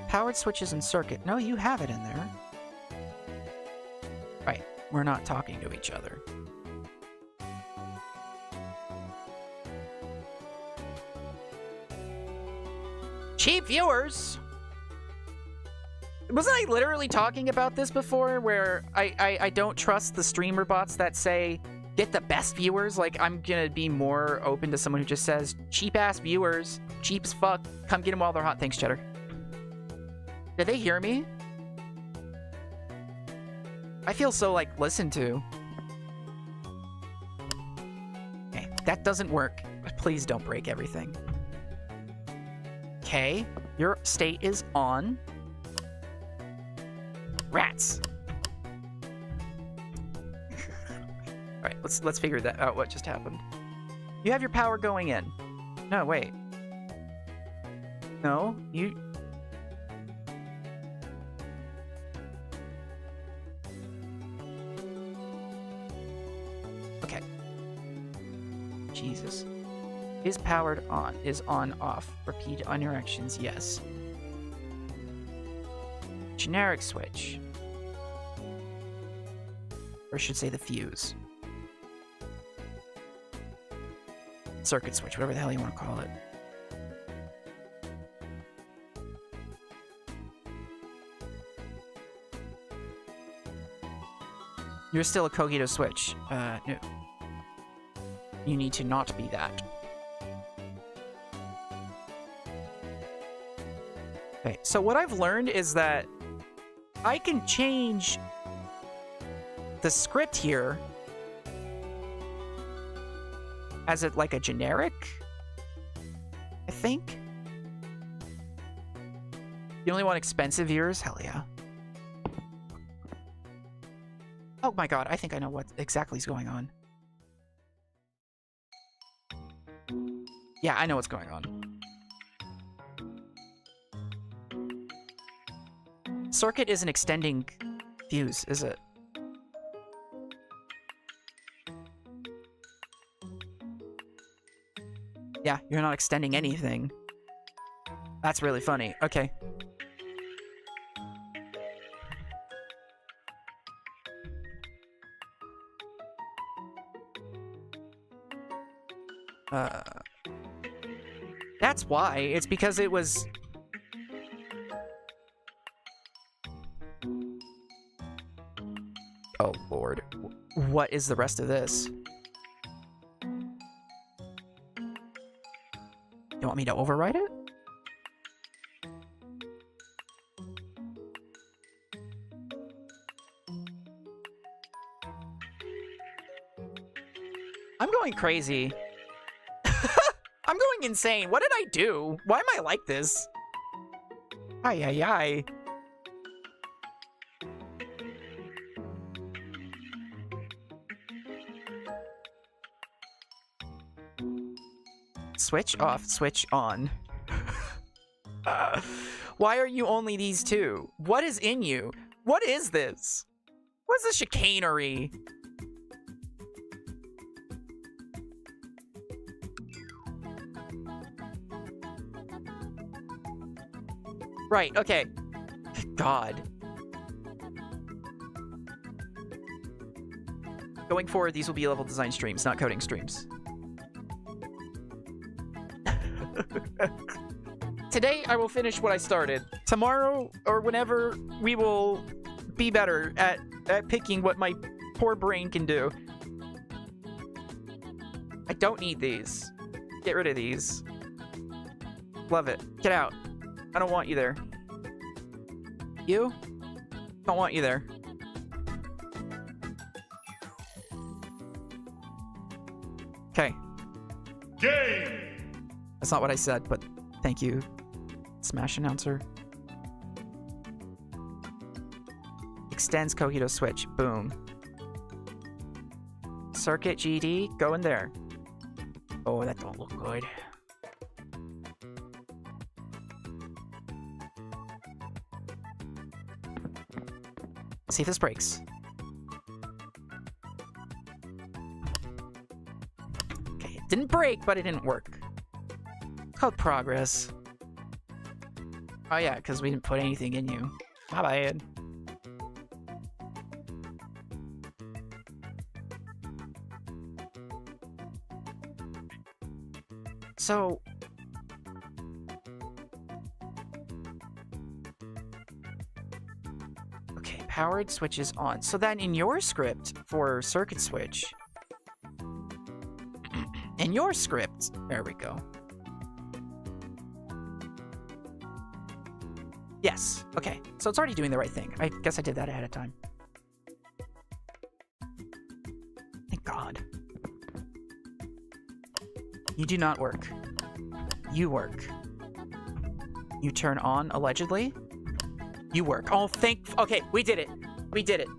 Powered switches and circuit. No, you have it in there. Right, we're not talking to each other. Cheap viewers! Wasn't I literally talking about this before, where I don't trust the streamer bots that say, get the best viewers? Like, I'm gonna be more open to someone who just says, cheap-ass viewers, cheap as fuck, come get them while they're hot. Thanks, Cheddar. Did they hear me? I feel so, like, listened to. Okay, that doesn't work. Please don't break everything. Okay, your state is on. Rats. All right, let's figure that out. What just happened? You have your power going in. No, wait. No, you. Okay. Jesus. Is powered on. Is on off. Repeat interactions. Yes. Generic switch. Or I should say the fuse. Circuit switch, whatever the hell you want to call it. You're still a Kogito switch. No. You need to not be that. Okay, so what I've learned is that I can change the script here has it like a generic, I think. You only want expensive ears? Hell yeah. Oh my god, I think I know what exactly is going on. Yeah, I know what's going on. Circuit isn't extending fuse, is it? Yeah, you're not extending anything. That's really funny. Okay. That's why. It's because it was... Oh, Lord. What is the rest of this? You want me to override it? I'm going crazy. I'm going insane. What did I do? Why am I like this? Ay, ay, ay. Switch off, switch on. Why are you only these two? What is in you? What is this? What's the chicanery? Right, okay. God. Going forward, these will be level design streams, not coding streams. Today, I will finish what I started. Tomorrow, or whenever, we will be better at picking what my poor brain can do. I don't need these. Get rid of these. Love it. Get out. I don't want you there. You? Don't want you there. Okay. Game! That's not what I said, but thank you, Smash Announcer. Extends Cogito switch. Boom. Circuit GD, go in there. Oh, that don't look good. See if this breaks. Okay, it didn't break, but it didn't work. It's called progress. Oh yeah, because we didn't put anything in you. My bad. So... okay, powered switch is on. So then in your script for circuit switch... in your script... there we go. Yes, okay. So it's already doing the right thing. I guess I did that ahead of time. Thank God. You do not work. You work. You turn on, allegedly. You work. Oh, okay, we did it. We did it.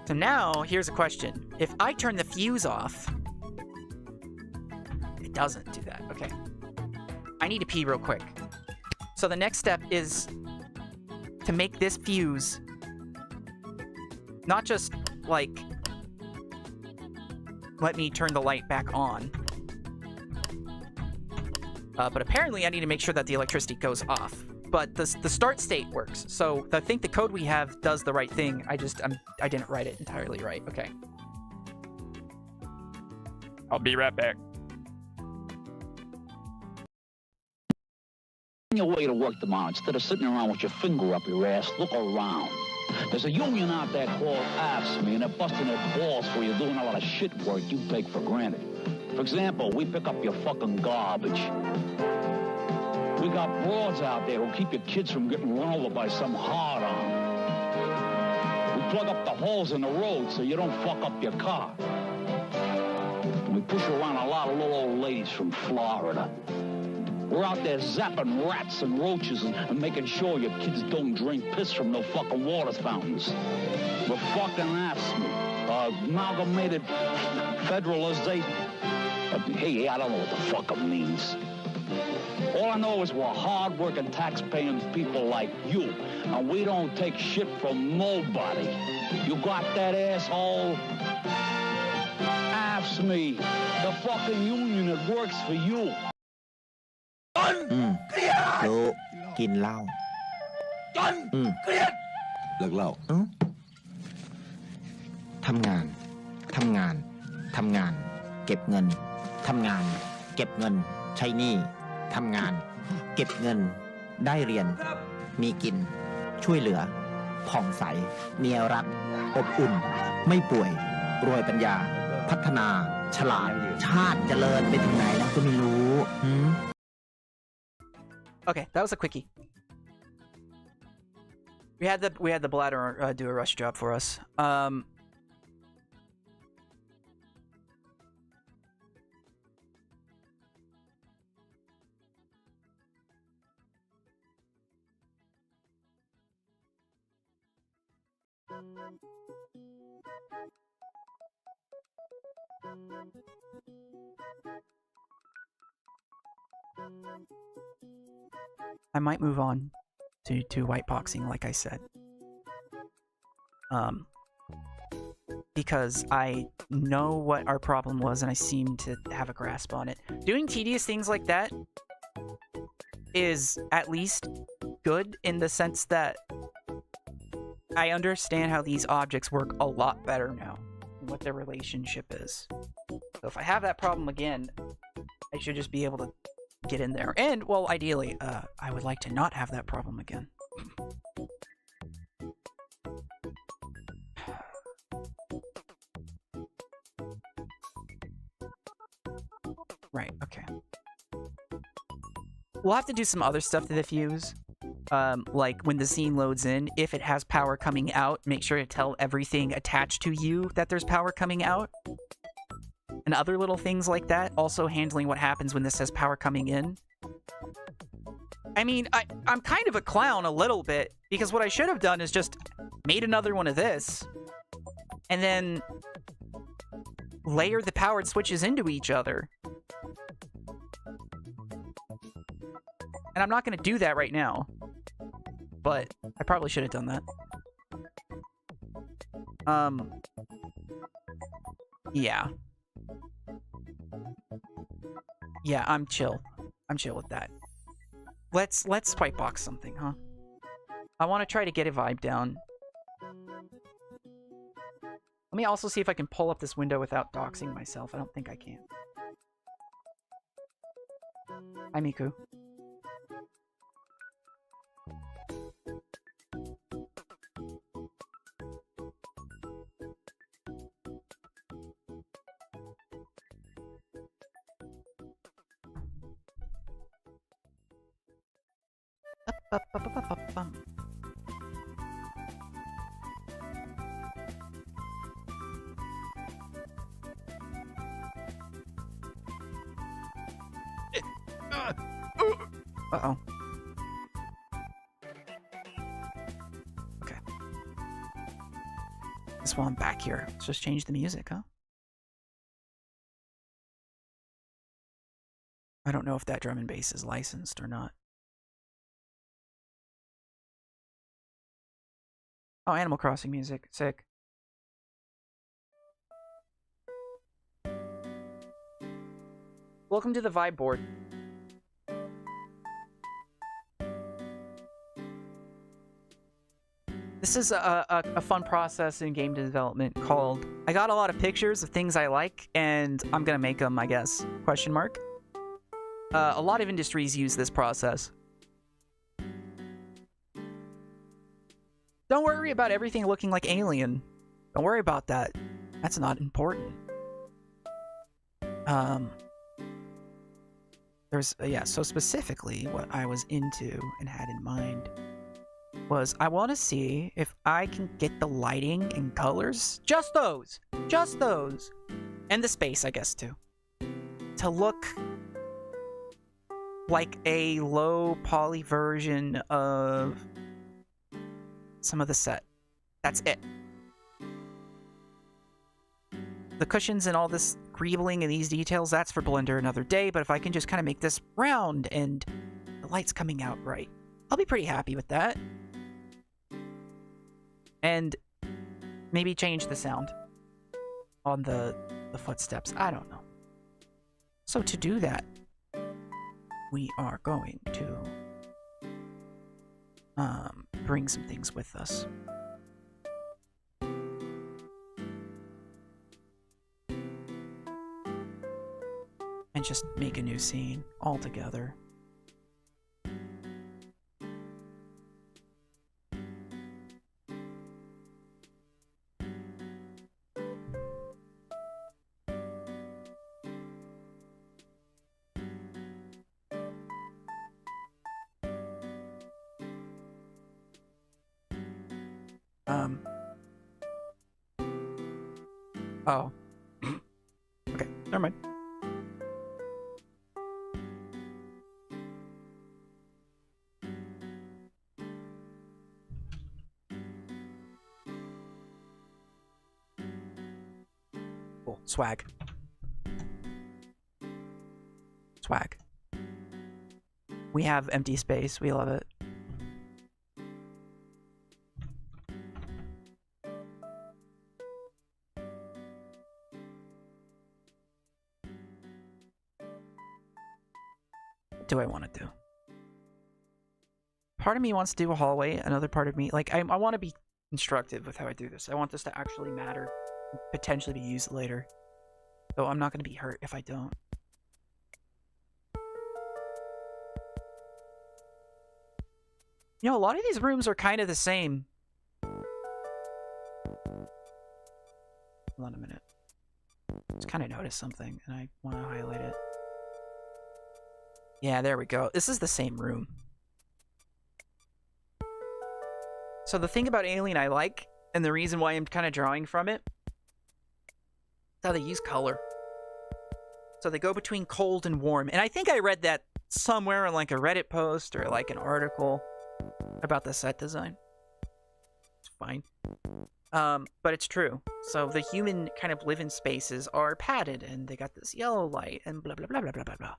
So now, here's a question. If I turn the fuse off... it doesn't do that. Okay. I need to pee real quick. So the next step is to make this fuse not just, like, let me turn the light back on. But apparently I need to make sure that the electricity goes off. But the start state works. So I think the code we have does the right thing. I didn't write it entirely right. Okay. I'll be right back. Your way to work tomorrow. Instead of sitting around with your finger up your ass, look around. There's a union out there called Yaps, man. They're busting their balls for you doing a lot of shit work you take for granted. For example, we pick up your fucking garbage. We got broads out there who keep your kids from getting run over by some hard-on. We plug up the holes in the road so you don't fuck up your car. We push around a lot of little old ladies from Florida. We're out there zapping rats and roaches and making sure your kids don't drink piss from no fucking water fountains. We're fucking AFSCME, Amalgamated Federalization. Hey, I don't know what the fuck it means. All I know is we're hard-working, tax-paying people like you, and we don't take shit from nobody. You got that, asshole? AFSCME, the fucking union that works for you. รู้กินเหล้าเครียดเลิกเหล้าทำงานทำงานทำงานเก็บเงินทำงานเก็บเงินใช้หนี้ทำงานเก็บเงินได้เรียนมีกินช่วยเหลือผ่องใสเมียรักอบอุ่นไม่ป่วยรวยปัญญาพัฒนาฉลาดชาติเจริญไปถึงไหนแล้วก็ไม่รู้ Okay, that was a quickie. We had the bladder do a rush job for us. I might move on to white boxing, like I said. Because I know what our problem was and I seem to have a grasp on it. Doing tedious things like that is at least good in the sense that I understand how these objects work a lot better now and what their relationship is. So if I have that problem again, I should just be able to get in there. And, well, ideally, I would like to not have that problem again. Right, okay. We'll have to do some other stuff to the fuse. Like, when the scene loads in, if it has power coming out, make sure to tell everything attached to you that there's power coming out. And other little things like that. Also handling what happens when this says power coming in. I mean, I'm kind of a clown a little bit, because what I should have done is just made another one of this, and then layer the powered switches into each other. And I'm not going to do that right now, but I probably should have done that. Yeah. Yeah, I'm chill. I'm chill with that. Let's white box something, huh? I want to try to get a vibe down. Let me also see if I can pull up this window without doxing myself. I don't think I can. Hi, Miku. Uh-oh. Okay. Just while I'm back here, let's just change the music, huh? I don't know if that drum and bass is licensed or not. Oh, Animal Crossing music. Sick. Welcome to the Vibe Board. This is a fun process in game development called... I got a lot of pictures of things I like, and I'm gonna make them, I guess. Question mark. A lot of industries use this process. Don't worry about everything looking like Alien. Don't worry about that. That's not important. There's... yeah, so specifically what I was into and had in mind was I want to see if I can get the lighting and colors, just those, and the space, I guess, too, to look like a low poly version of some of the set. That's it. The cushions and all this greebling and these details, that's for Blender another day, but if I can just kind of make this round and the light's coming out right, I'll be pretty happy with that. And maybe change the sound on the footsteps. I don't know. So to do that, we are going to bring some things with us. And just make a new scene altogether. Oh. Okay, never mind. Cool. Swag. Swag. We have empty space. We love it. What do I want to do? Part of me wants to do a hallway. Another part of me, like, I want to be constructive with how I do this. I want this to actually matter. Potentially be used later. Though I'm not going to be hurt if I don't. You know, a lot of these rooms are kind of the same. Hold on a minute. Just kind of noticed something, and I want to highlight it. Yeah, there we go. This is the same room. So the thing about Alien I like, and the reason why I'm kind of drawing from it, is how they use color. So they go between cold and warm. And I think I read that somewhere in like a Reddit post or like an article about the set design. It's fine. But it's true. So the human kind of live-in spaces are padded, and they got this yellow light, and blah, blah, blah, blah, blah, blah, blah.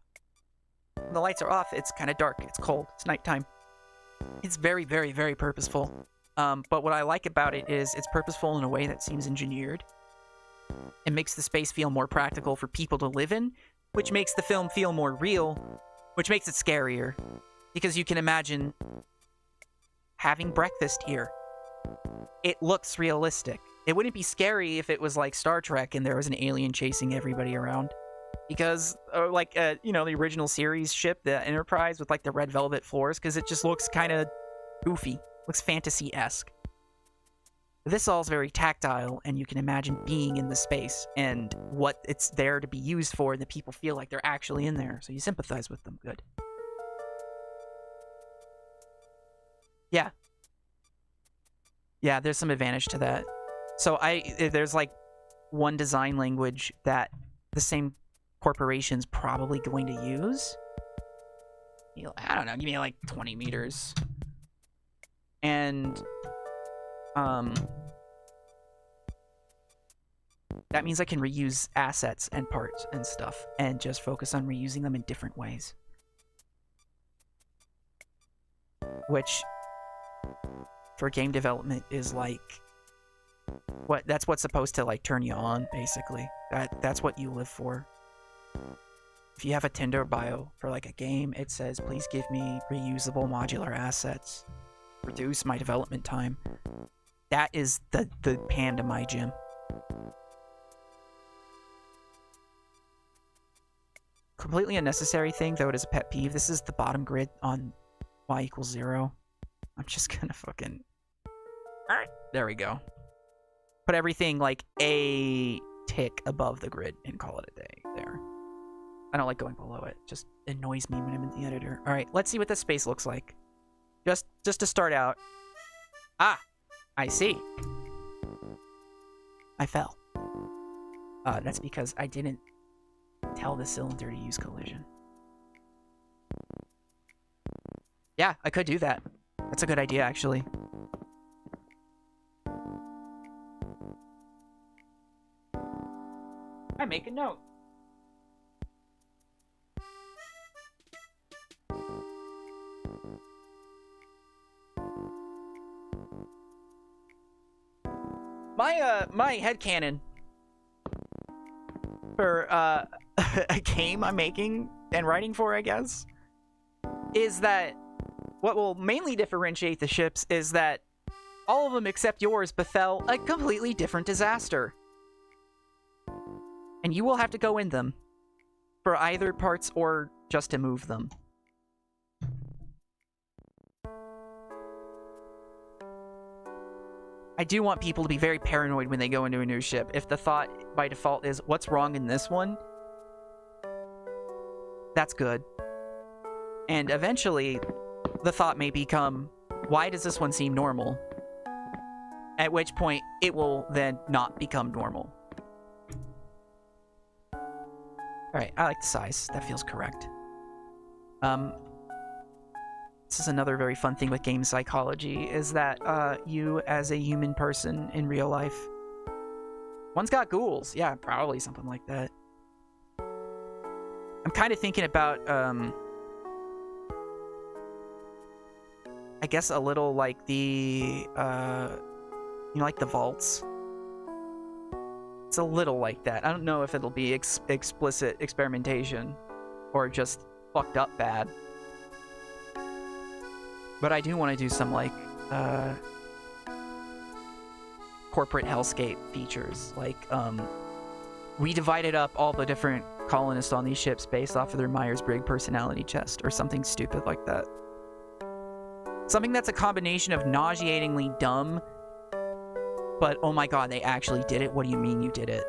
When the lights are off, it's kind of dark. It's cold. It's nighttime. It's very, very, very purposeful. But what I like about it is it's purposeful in a way that seems engineered. It makes the space feel more practical for people to live in, which makes the film feel more real, which makes it scarier. Because you can imagine having breakfast here. It looks realistic. It wouldn't be scary if it was like Star Trek and there was an alien chasing everybody around. Because, you know, the original series ship, the Enterprise, with like the red velvet floors, because it just looks kind of goofy. Looks fantasy-esque. This all's very tactile, and you can imagine being in the space and what it's there to be used for, and the people feel like they're actually in there, so you sympathize with them. Good. Yeah. Yeah, there's some advantage to that. So there's like one design language that the same corporation's probably going to use. I don't know, give me like 20 meters. And that means I can reuse assets and parts and stuff and just focus on reusing them in different ways. Which, for game development, is like that's what's supposed to like turn you on, basically. That's what you live for. If you have a Tinder bio for like a game, it says, please give me reusable modular assets. Reduce my development time. That is the pan to my gym. Completely unnecessary thing, though it is a pet peeve. This is the bottom grid on y = 0. I'm just gonna fucking... Alright, there we go. Put everything like a tick above the grid and call it a day there. I don't like going below it. It just annoys me when I'm in the editor. Alright, let's see what this space looks like. Just to start out, Ah, I see. I fell. That's because I didn't tell the cylinder to use collision. Yeah, I could do that. That's a good idea, actually. I make a note. My headcanon for a game I'm making and writing for, I guess, is that what will mainly differentiate the ships is that all of them except yours befell a completely different disaster. And you will have to go in them for either parts or just to move them. I do want people to be very paranoid when they go into a new ship. If the thought by default is, what's wrong in this one? That's good. And eventually, the thought may become, why does this one seem normal? At which point, it will then not become normal. Alright, I like the size. That feels correct. This is another very fun thing with game psychology, is that you, as a human person in real life... One's got ghouls. Yeah, probably something like that. I'm kind of thinking about, I guess a little like the, you know, like the vaults. It's a little like that. I don't know if it'll be explicit experimentation or just fucked up bad. But I do want to do some, like, corporate hellscape features. Like, we divided up all the different colonists on these ships based off of their Myers-Briggs personality test, or something stupid like that. Something that's a combination of nauseatingly dumb, but oh my god, they actually did it. What do you mean you did it?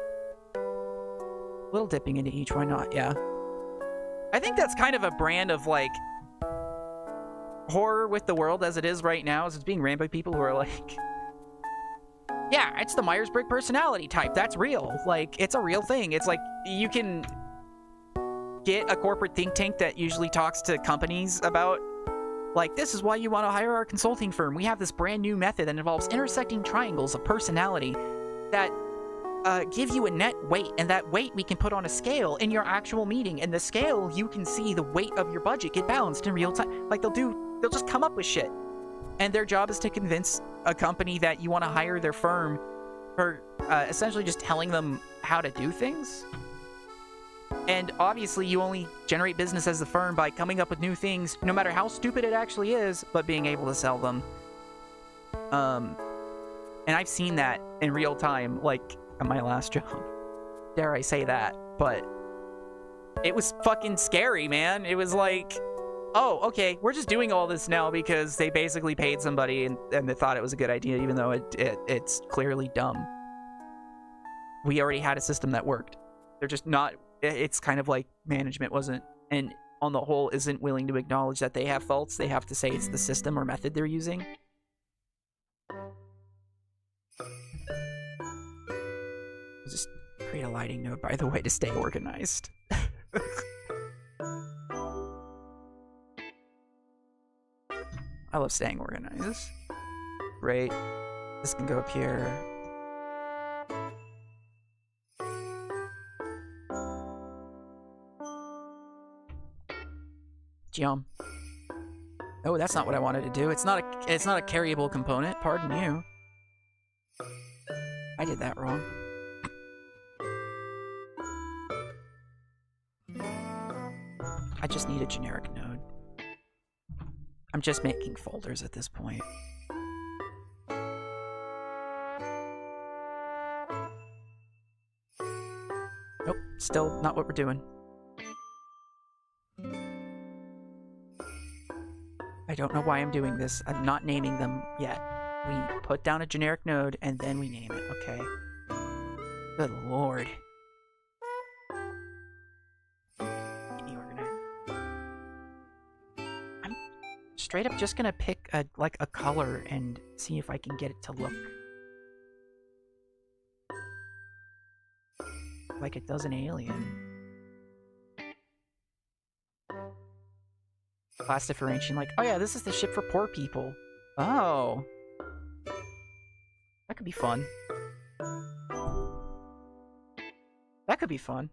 A little dipping into each, why not? Yeah. I think that's kind of a brand of, like, horror with the world as it is right now, is it's being ran by people who are like, yeah, it's the Myers-Briggs personality type. That's real. Like, it's a real thing. It's like, you can get a corporate think tank that usually talks to companies about, like, this is why you want to hire our consulting firm. We have this brand new method that involves intersecting triangles of personality that give you a net weight, and that weight we can put on a scale in your actual meeting, and the scale, you can see the weight of your budget get balanced in real time. Like, they'll just come up with shit. And their job is to convince a company that you want to hire their firm for essentially just telling them how to do things. And obviously, you only generate business as the firm by coming up with new things, no matter how stupid it actually is, but being able to sell them. And I've seen that in real time, like, at my last job. Dare I say that, but it was fucking scary, man. It was like, oh, okay, we're just doing all this now because they basically paid somebody and they thought it was a good idea, even though it's clearly dumb. We already had a system that worked. They're just not... It's kind of like management wasn't, and on the whole, isn't willing to acknowledge that they have faults. They have to say it's the system or method they're using. I'll just create a lighting node, by the way, to stay organized. I love staying organized. Great. This can go up here. Yum. Oh, that's not what I wanted to do. It's not a carryable component. Pardon you. I did that wrong. I just need a generic node. I'm just making folders at this point. Nope, still not what we're doing. I don't know why I'm doing this. I'm not naming them yet. We put down a generic node and then we name it, okay? Good lord. Get me organized. I'm straight up just gonna pick a color and see if I can get it to look like it does an alien. Class differentiation, like, oh yeah, this is the ship for poor people. Oh. That could be fun. That could be fun.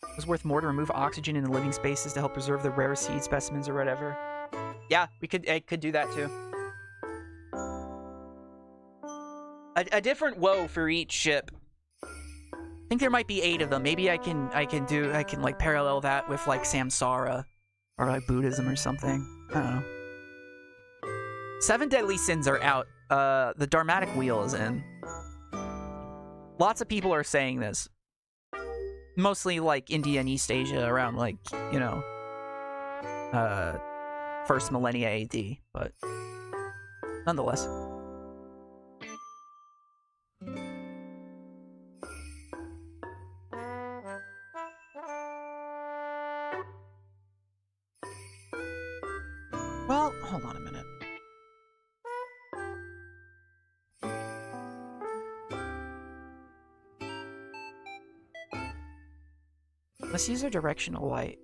It was worth more to remove oxygen in the living spaces to help preserve the rare seed specimens or whatever. Yeah, I could do that too. A different woe for each ship. I think there might be 8 of them. Maybe I can like parallel that with like Samsara or like Buddhism or something. I don't know. 7 deadly sins are out. The Dharmatic wheel is in. Lots of people are saying this. Mostly like India and East Asia around like, you know, first millennia AD, but nonetheless. Well, hold on a minute. Let's use a directional light.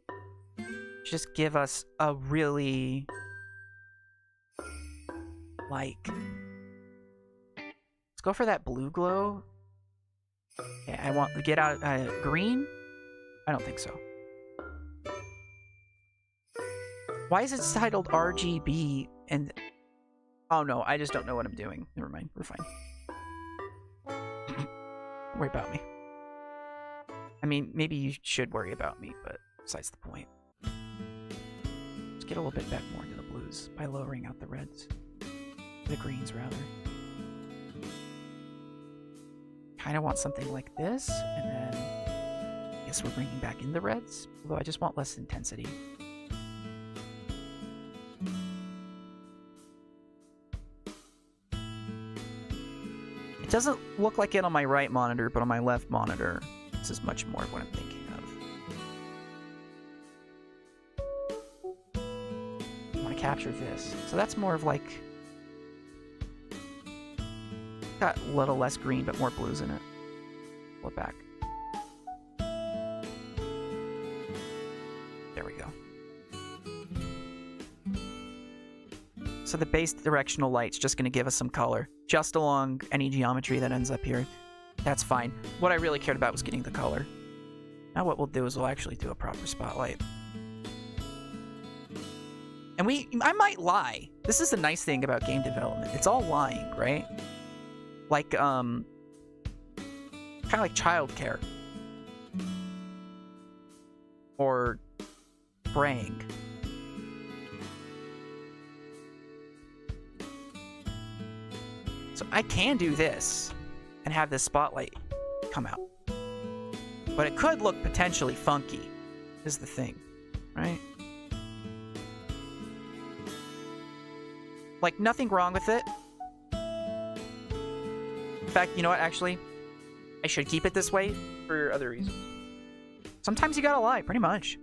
Just give us a really, like, let's go for that blue glow. Yeah, I want to get out green. I don't think so. Why is it titled RGB and... Oh no, I just don't know what I'm doing. Never mind, we're fine. Don't worry about me. I mean, maybe you should worry about me, but besides the point. Let's get a little bit back more into the blues by lowering out the reds. The greens, rather. Kind of want something like this, and then I guess we're bringing back in the reds, although I just want less intensity. It doesn't look like it on my right monitor, but on my left monitor, this is much more of what I'm thinking of. I want to capture this. So that's more of like... Got a little less green, but more blues in it. Pull it back. There we go. So the base directional light's just going to give us some color. Just along any geometry that ends up here. That's fine. What I really cared about was getting the color. Now what we'll do is we'll actually do a proper spotlight. And I might lie. This is the nice thing about game development. It's all lying, right? Like, kind of like childcare. Or praying. So I can do this and have this spotlight come out. But it could look potentially funky, is the thing, right? Like, nothing wrong with it. In fact, you know what, actually? I should keep it this way for other reasons. Sometimes you gotta lie, pretty much.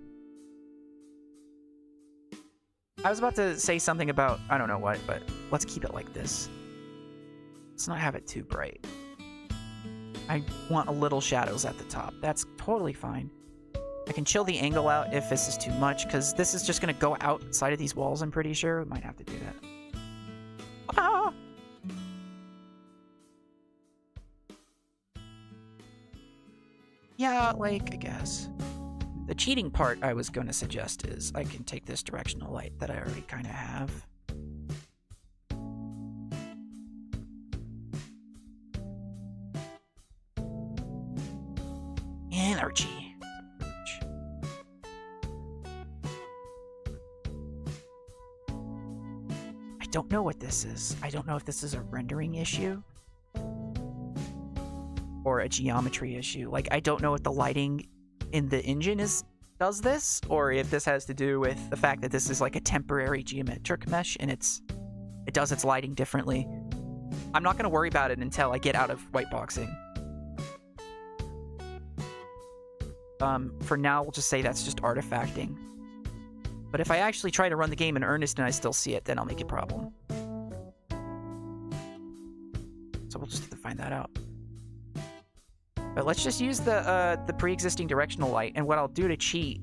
I was about to say something about, I don't know what, but let's keep it like this. Let's not have it too bright. I want a little shadows at the top. That's totally fine. I can chill the angle out if this is too much, because this is just going to go outside of these walls, I'm pretty sure. We might have to do that. Ah! Yeah, like, I guess. The cheating part I was going to suggest is I can take this directional light that I already kind of have. Energy. I don't know what this is. I don't know if this is a rendering issue or a geometry issue. Like, I don't know if the lighting in the engine does this, or if this has to do with the fact that this is like a temporary geometric mesh and it does its lighting differently. I'm not going to worry about it until I get out of whiteboxing. For now, we'll just say that's just artifacting. But if I actually try to run the game in earnest and I still see it, then I'll make a problem. So we'll just have to find that out. But let's just use the pre-existing directional light. And what I'll do to cheat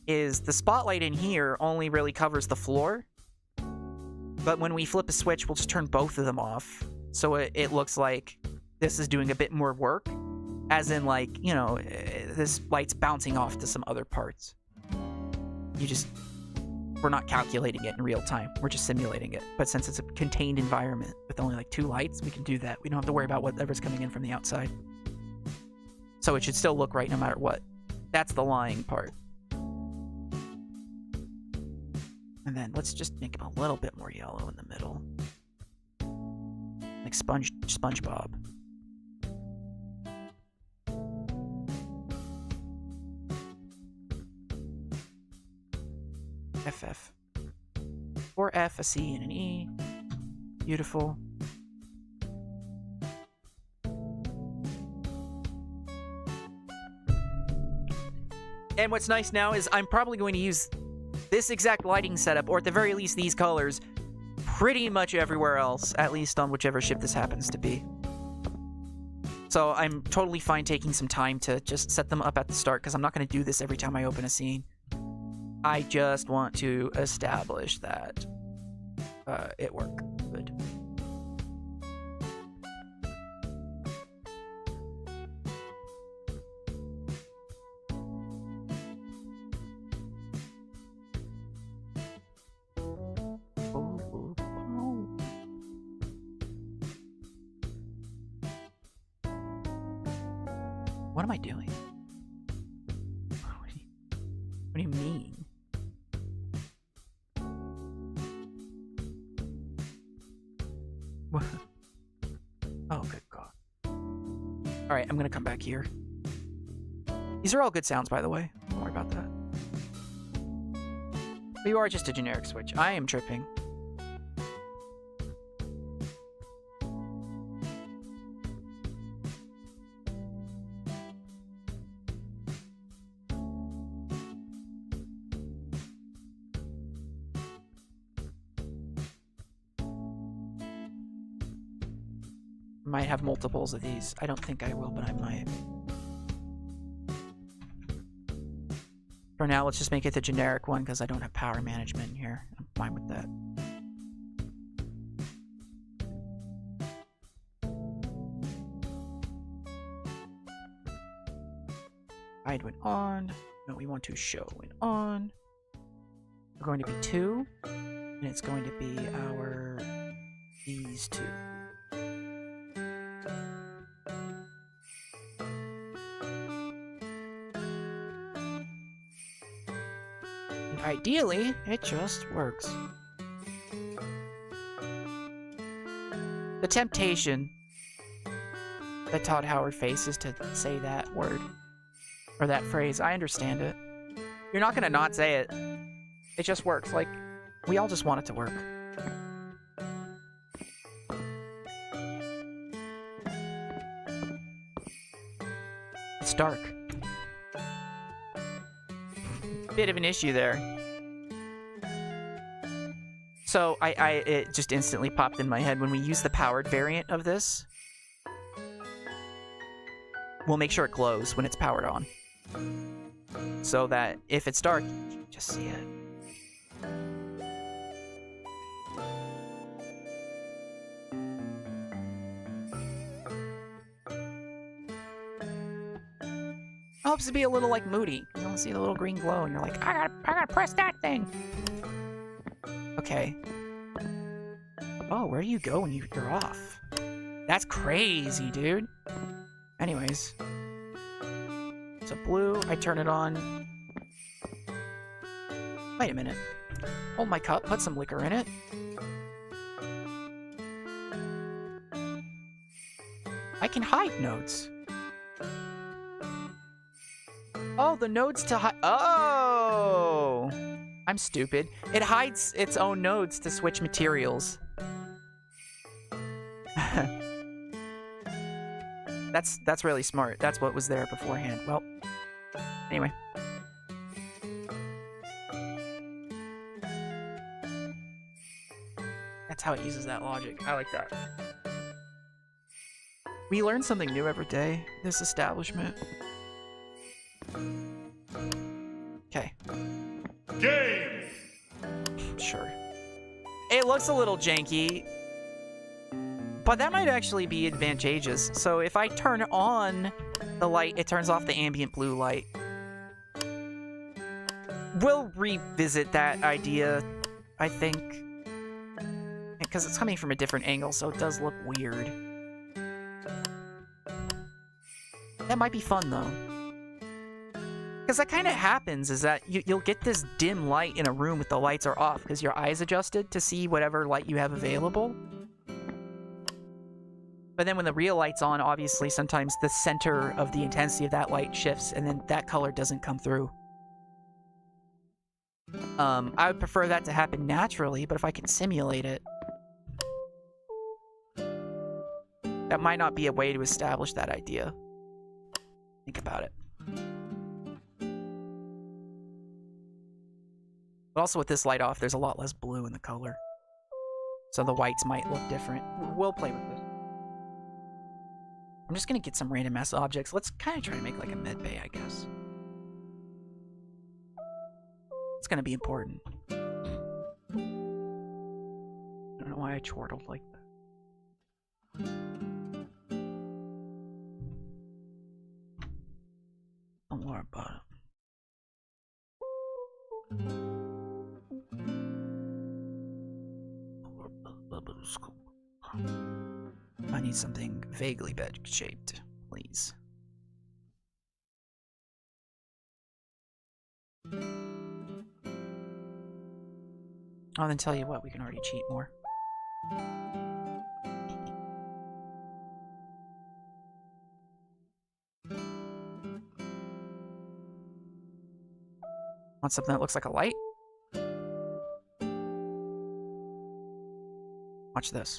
is the spotlight in here only really covers the floor. But when we flip a switch, we'll just turn both of them off. So it looks like this is doing a bit more work. As in, like, you know, this light's bouncing off to some other parts. We're not calculating it in real time. We're just simulating it. But since it's a contained environment with only like 2 lights, we can do that. We don't have to worry about whatever's coming in from the outside. So it should still look right no matter what. That's the lying part. And then let's just make him a little bit more yellow in the middle. Like SpongeBob. FF. 4 F, a C, and an E. Beautiful. And what's nice now is I'm probably going to use this exact lighting setup, or at the very least these colors, pretty much everywhere else, at least on whichever ship this happens to be. So I'm totally fine taking some time to just set them up at the start, because I'm not going to do this every time I open a scene. I just want to establish that it works good. What am I doing? What do you mean? What? Oh, good God. Alright, I'm gonna come back here. These are all good sounds, by the way. Don't worry about that. But you are just a generic switch. I am tripping. Might have multiples of these. I don't think I will, but I might. For now, let's just make it the generic one because I don't have power management in here. I'm fine with that. Hide when on. No, we want to show when on. We're going to be 2, and it's going to be these 2. Ideally, it just works. The temptation that Todd Howard faces to say that word, or that phrase, I understand it. You're not gonna not say it. It just works. Like, we all just want it to work. It's dark. Bit of an issue there. So it just instantly popped in my head. When we use the powered variant of this, we'll make sure it glows when it's powered on, so that if it's dark, you can just see it. It helps to be a little like moody. You don't see the little green glow, and you're like, I gotta press that thing. Okay. Oh, where do you go when you're off? That's crazy, dude. Anyways. So blue, I turn it on. Wait a minute. Hold my cup, put some liquor in it. I can hide nodes. Oh, the nodes to hide. Oh! I'm stupid. It hides its own nodes to switch materials. That's really smart. That's what was there beforehand. Well, anyway. That's how it uses that logic. I like that. We learn something new every day, this establishment. Okay. Game! Sure. It looks a little janky, but that might actually be advantageous. So if I turn on the light, it turns off the ambient blue light. We'll revisit that idea, I think. Because it's coming from a different angle, so it does look weird. That might be fun, though. Because that kind of happens, is that you'll get this dim light in a room if the lights are off, because your eyes adjusted to see whatever light you have available. But then when the real light's on, obviously, sometimes the center of the intensity of that light shifts, and then that color doesn't come through. I would prefer that to happen naturally, but if I can simulate it, that might not be a way to establish that idea. Think about it. But also with this light off, there's a lot less blue in the color. So the whites might look different. We'll play with this. I'm just gonna get some random ass objects. Let's kind of try to make like a med bay, I guess. It's gonna be important. I don't know why I chortled like that. Don't worry about it. I need something vaguely bed-shaped, please. I'll then tell you what, we can already cheat more. Want something that looks like a light? Watch this.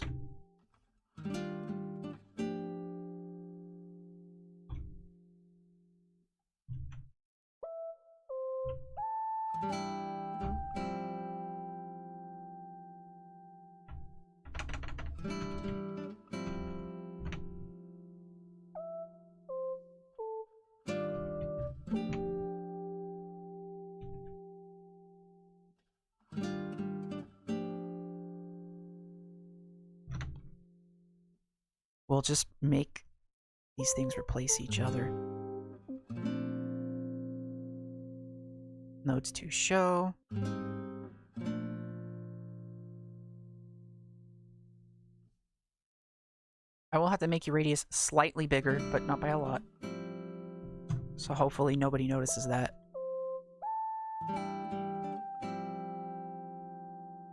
We'll just make these things replace each other. Nodes to show. I will have to make your radius slightly bigger, but not by a lot. So hopefully nobody notices that.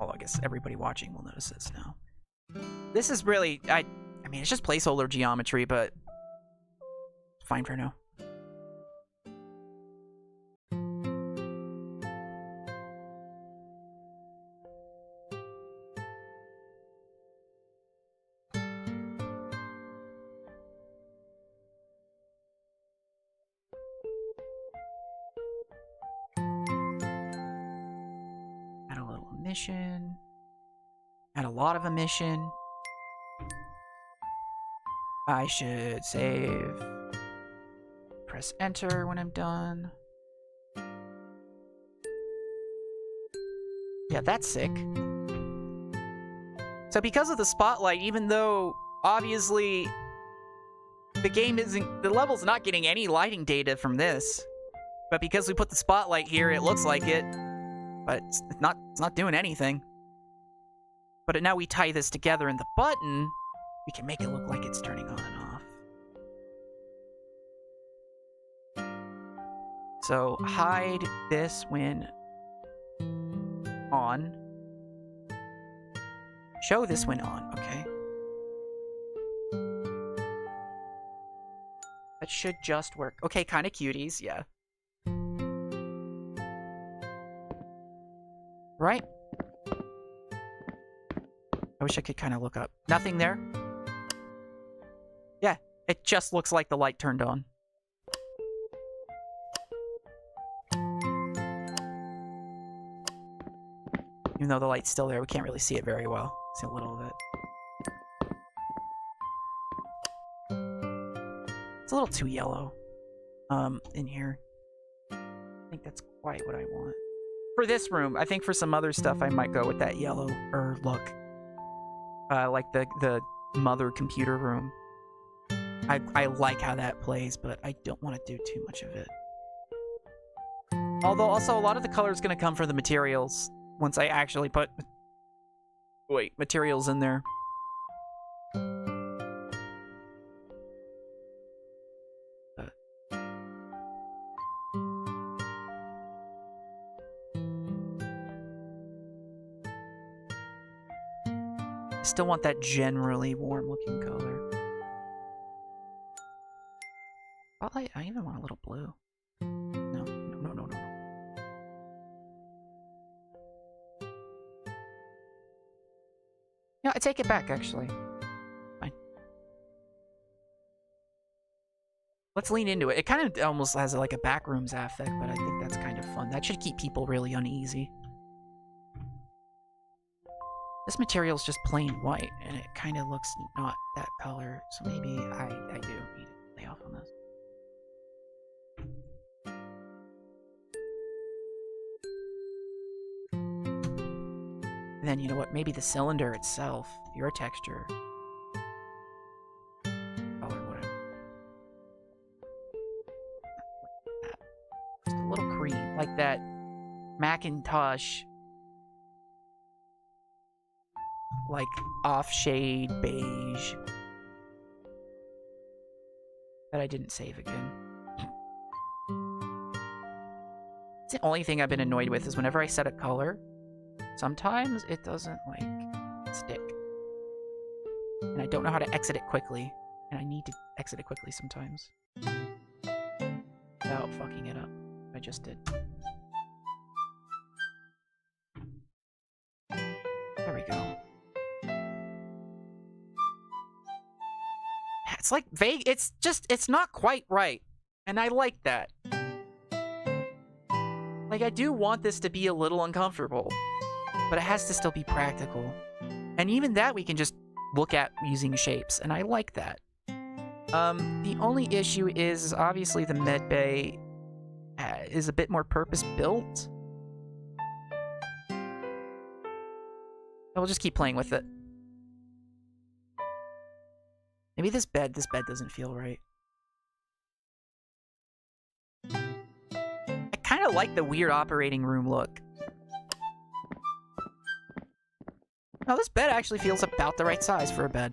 Well, I guess everybody watching will notice this now. This is really... I mean, it's just placeholder geometry, but fine for now. Add a little emission. Add a lot of emission. I should save. Press enter when I'm done. Yeah, that's sick. So because of the spotlight, even though obviously the level's not getting any lighting data from this, but because we put the spotlight here, it looks like it, but it's not doing anything. But now we tie this together in the button, we can make it look like it's turning on and off. So hide this when on. Show this when on, okay. That should just work. Okay, kind of cuties, yeah. Right? I wish I could kind of look up. Nothing there? Yeah, it just looks like the light turned on. Even though the light's still there, we can't really see it very well. See a little of it. It's a little too yellow in here. I think that's quite what I want. For this room, I think for some other stuff I might go with that yellow look. Like the mother computer room. I like how that plays, but I don't want to do too much of it. Although also a lot of the color is going to come from the materials once I actually put materials in there. Still want that generally warm looking color. I even want a little blue. No. No, I take it back, actually. Fine. Let's lean into it. It kind of almost has like a backrooms affect, but I think that's kind of fun. That should keep people really uneasy. This material's just plain white, and it kind of looks not that color, so maybe I do need to lay off on this. And then, you know what, maybe the cylinder itself, your texture, color, whatever. Like that. Just a little cream, like that Macintosh, like off-shade beige that I didn't save again. It's the only thing I've been annoyed with is whenever I set a color, sometimes it doesn't, like, stick. And I don't know how to exit it quickly. And I need to exit it quickly sometimes. Without fucking it up. I just did. There we go. It's like vague. It's just, it's not quite right. And I like that. Like, I do want this to be a little uncomfortable. But it has to still be practical. And even that we can just look at using shapes, and I like that. The only issue is obviously the med bay is a bit more purpose-built. We'll just keep playing with it. Maybe this bed doesn't feel right. I kind of like the weird operating room look. No, this bed actually feels about the right size for a bed.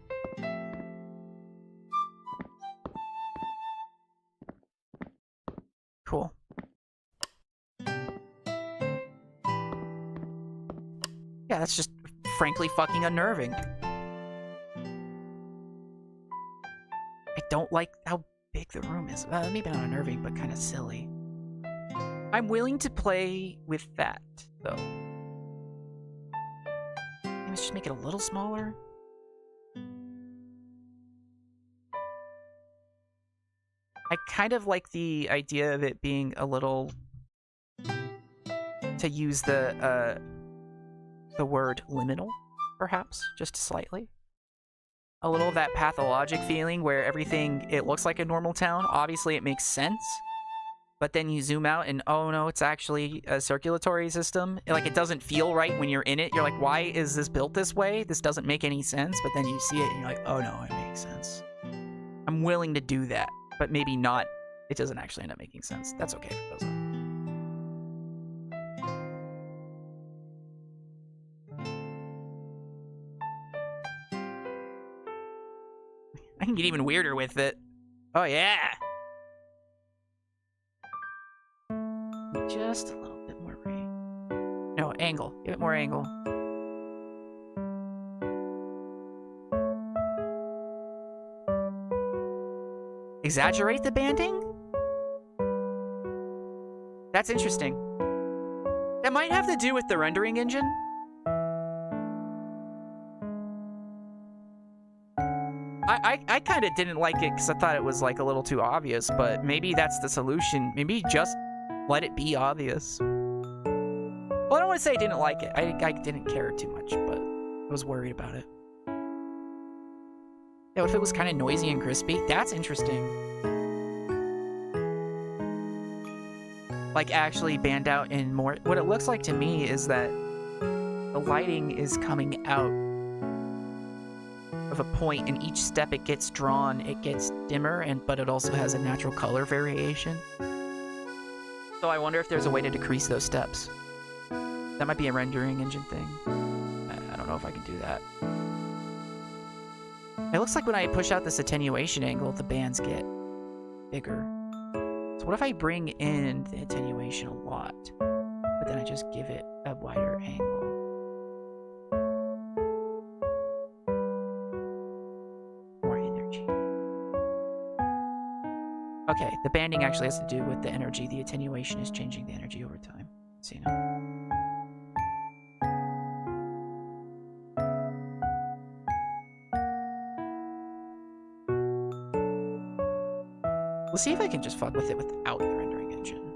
Cool. Yeah, that's just frankly fucking unnerving. I don't like how big the room is. Maybe not unnerving, but kind of silly. I'm willing to play with that, though. Maybe let's just make it a little smaller. I kind of like the idea of it being a little... to use the word liminal, perhaps, just slightly. A little of that pathologic feeling where everything, it looks like a normal town. Obviously, it makes sense. But then you zoom out and, oh no, it's actually a circulatory system. Like, it doesn't feel right when you're in it. You're like, why is this built this way? This doesn't make any sense. But then you see it and you're like, oh no, it makes sense. I'm willing to do that. But maybe not. It doesn't actually end up making sense. That's okay if it doesn't. I can get even weirder with it. Oh, yeah. Just a little bit more rain. No, angle. Give it more angle. Exaggerate the banding? That's interesting. That might have to do with the rendering engine. I kind of didn't like it because I thought it was like a little too obvious, but maybe that's the solution. Maybe just let it be obvious. Well, I don't want to say I didn't like it. I didn't care too much, but I was worried about it. Yeah, what if it was kind of noisy and crispy? That's interesting. Like, actually band out in more... What it looks like to me is that the lighting is coming out of a point, and each step it gets drawn, it gets dimmer, but it also has a natural color variation. So I wonder if there's a way to decrease those steps. That might be a rendering engine thing. I don't know if I can do that. It looks like when I push out this attenuation angle, the bands get bigger. So what if I bring in the attenuation a lot, but then I just give it a wider angle? More energy. Okay, the banding actually has to do with the energy. The attenuation is changing the energy over time. See now. Let's see if I can just fuck with it without the rendering engine.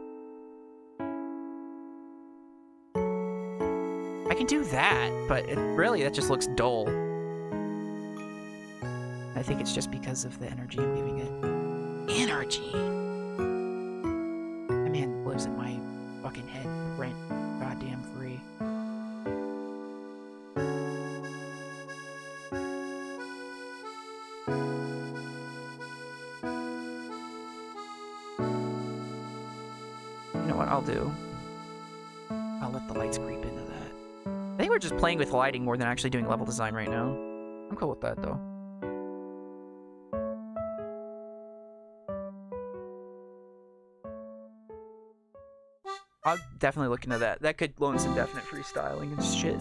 I can do that, but really that just looks dull. I think it's just because of the energy I'm giving it. Energy! That man lives in my fucking head, rent goddamn free. I'll do. I'll let the lights creep into that. I think we're just playing with lighting more than actually doing level design right now. I'm cool with that, though. I'll definitely look into that. That could loan some definite freestyling and shit.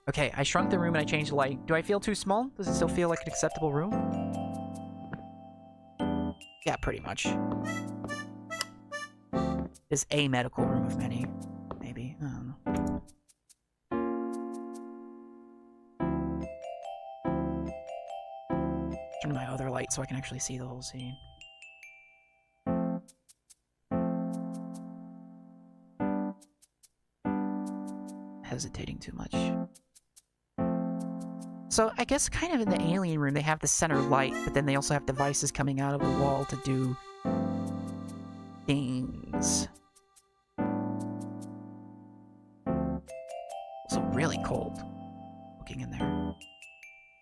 Okay, I shrunk the room and I changed the light. Do I feel too small? Does it still feel like an acceptable room? Yeah, pretty much. Is a medical room of many, maybe. I don't know. Turn my other light so I can actually see the whole scene. Hesitating too much. So I guess kind of in the alien room they have the center light, but then they also have devices coming out of the wall to do things. Also really cold looking in there.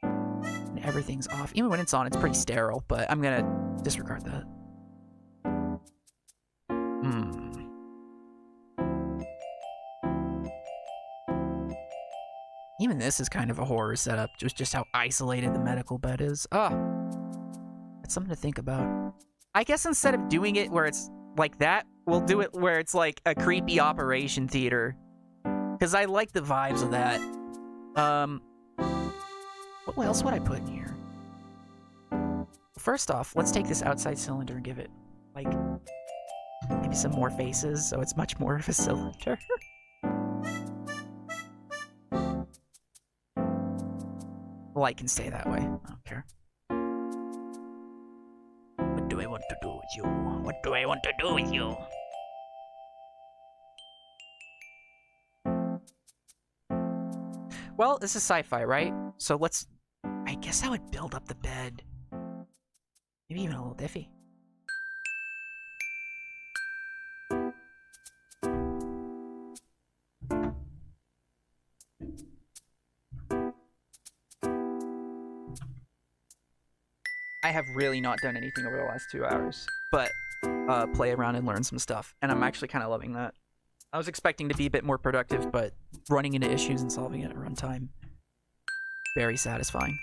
And everything's off. Even when it's on, it's pretty sterile, but I'm gonna disregard that. Even this is kind of a horror setup, just how isolated the medical bed is. That's something to think about. I guess instead of doing it where it's like that, we'll do it where it's like a creepy operation theater. Because I like the vibes of that. What else would I put in here? First off, let's take this outside cylinder and give it, like, maybe some more faces, so it's much more of a cylinder. The light can stay that way. I don't care. What do I want to do with you? What do I want to do with you? Well, this is sci-fi, right? So let's... I guess I would build up the bed. Maybe even a little diffy. I have really not done anything over the last 2 hours, but play around and learn some stuff, and I'm actually kind of loving that. I was expecting to be a bit more productive, but running into issues and solving it at runtime, very satisfying.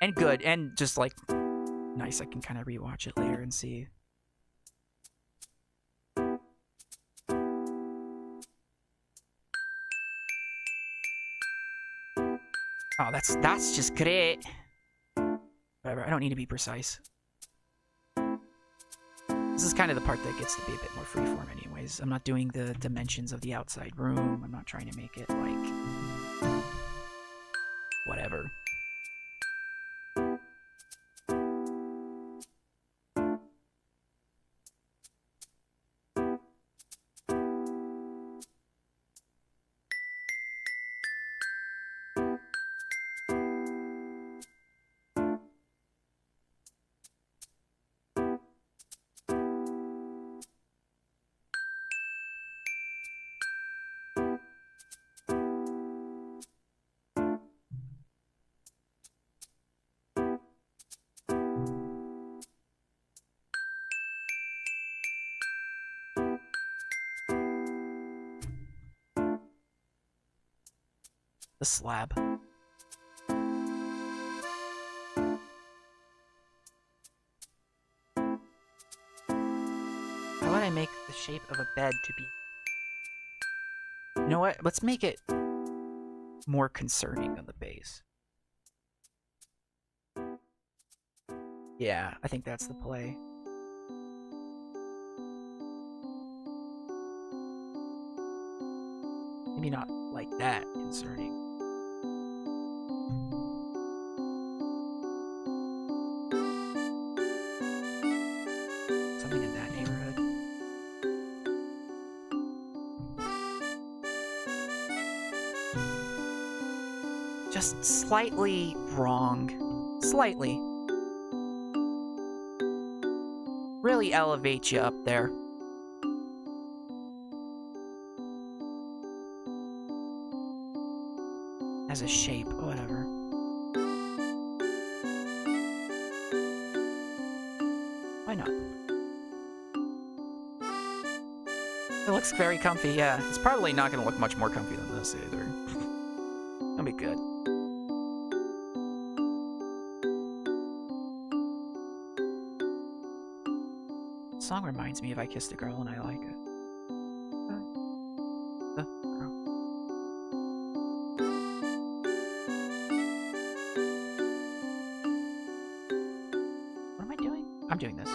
And good, and just like, nice, I can kind of rewatch it later and see. Oh, that's just great. Whatever, I don't need to be precise. This is kind of the part that gets to be a bit more freeform anyways. I'm not doing the dimensions of the outside room. I'm not trying to make it, like, whatever. the slab. How would I make the shape of a bed to be... You know what? Let's make it more concerning on the base. Yeah, I think that's the play. Maybe not like that concerning. Something in that neighborhood. Just slightly wrong. Slightly. Really elevate you up there. As a shape, whatever. Why not? It looks very comfy, yeah. It's probably not gonna look much more comfy than this either. That'll be good. The song reminds me of I Kissed a Girl and I Like It. The girl. What am I doing? I'm doing this.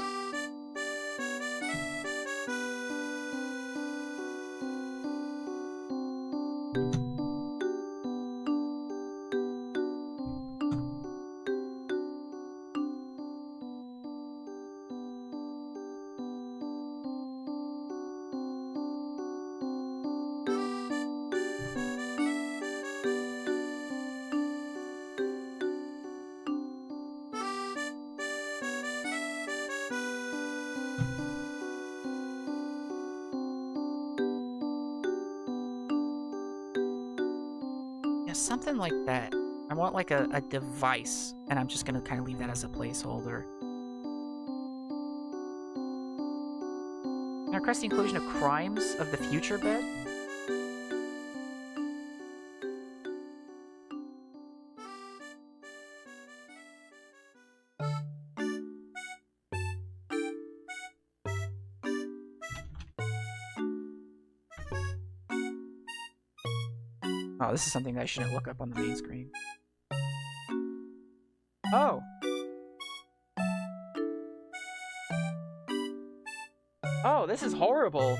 Something like that. I want like a device, and I'm just gonna kind of leave that as a placeholder. Can I request the inclusion of crimes of the future bed? Oh, this is something I shouldn't look up on the main screen. Oh! Oh, this is horrible!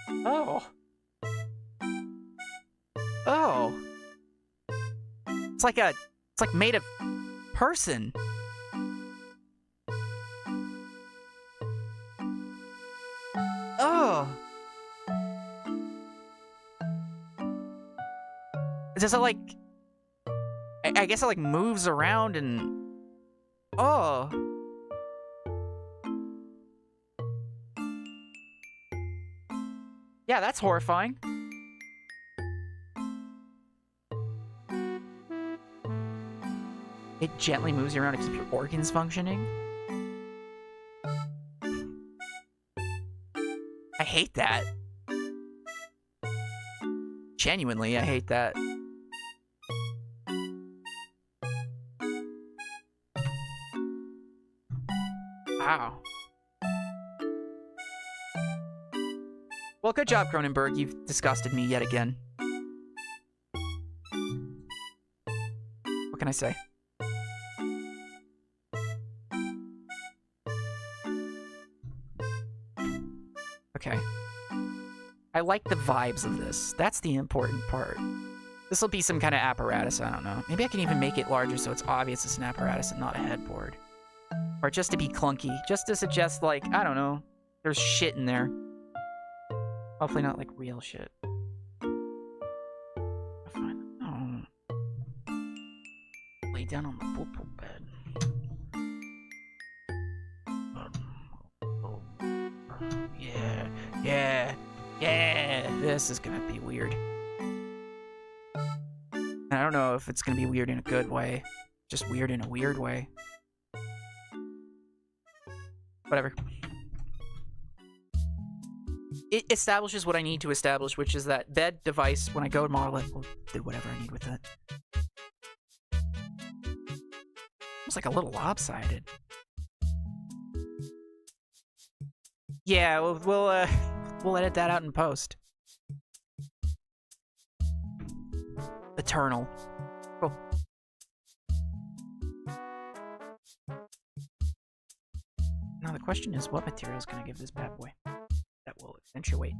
Oh! Oh! It's like made of person! Oh! Does it like... I guess it like moves around and... Oh! Yeah, that's horrifying. It gently moves you around to keep your organs functioning. I hate that. Genuinely, I hate that. Wow. Well, good job, Cronenberg. You've disgusted me yet again. What can I say? Okay. I like the vibes of this. That's the important part. This will be some kind of apparatus, I don't know. Maybe I can even make it larger so it's obvious it's an apparatus and not a headboard. Or just to be clunky. Just to suggest, like, I don't know, there's shit in there. Hopefully not, like, real shit. Fine. Oh. Lay down on the poo-poo bed. Yeah, yeah, yeah. This is gonna be weird. And I don't know if it's gonna be weird in a good way. Just weird in a weird way. Whatever. it establishes what I need to establish, which is that bed device, when I go to model it, will do whatever I need with it. It's like a little lopsided. Yeah, we'll edit that out in post. Eternal. Cool. Now the question is, what material is going to give this bad boy that will accentuate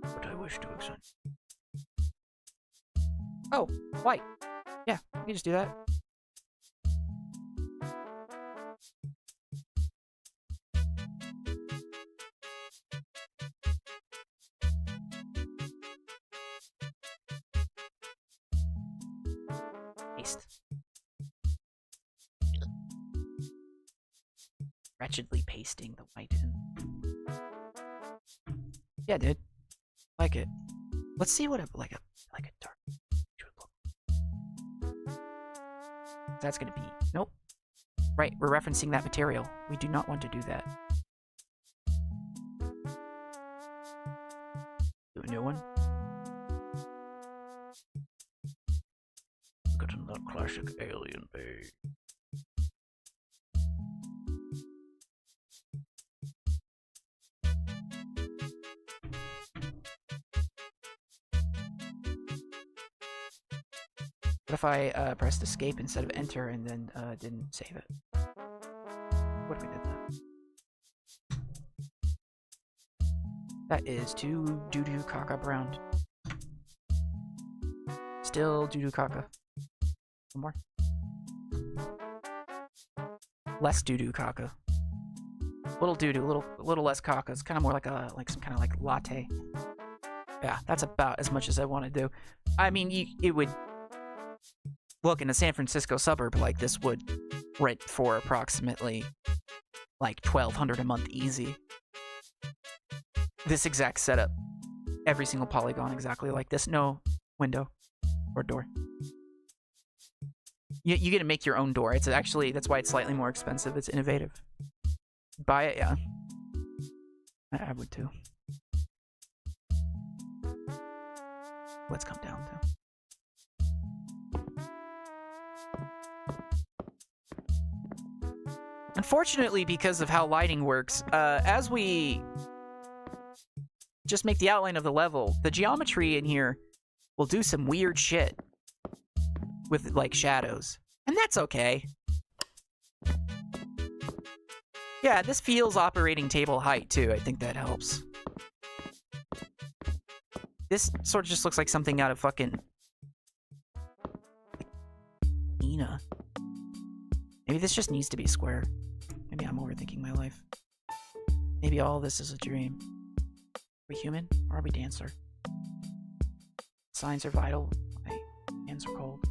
what I wish to accent? Oh, white. Yeah, we can just do that. Paste. Wretchedly pasting the white in. Yeah, dude. Like it. Let's see what like a dark should look. That's gonna be nope. Right, we're referencing that material. We do not want to do that. Do a new one. Got another classic alien bay. What if I pressed escape instead of enter and then didn't save it? What if we did that? That is too doo-doo caca brown. Still doo-doo caca. One more. Less doo-doo caca. Little doo-doo, little less caca. It's kind of more like some kind of like latte. Yeah, that's about as much as I want to do. I mean, it would look in a San Francisco suburb like this would rent for approximately like $1,200 a month easy. This exact setup, every single polygon exactly like this. No window or door. You get to make your own door. It's actually, that's why it's slightly more expensive. It's innovative. Buy it, yeah. I would too. Let's come down to. Unfortunately, because of how lighting works, as we just make the outline of the level, the geometry in here will do some weird shit with, like, shadows. And that's okay. Yeah, this feels operating table height, too. I think that helps. This sort of just looks like something out of fucking Ina. Maybe this just needs to be square. Maybe I'm overthinking my life. Maybe all this is a dream. Are we human or are we dancer? Signs are vital. My hands are cold.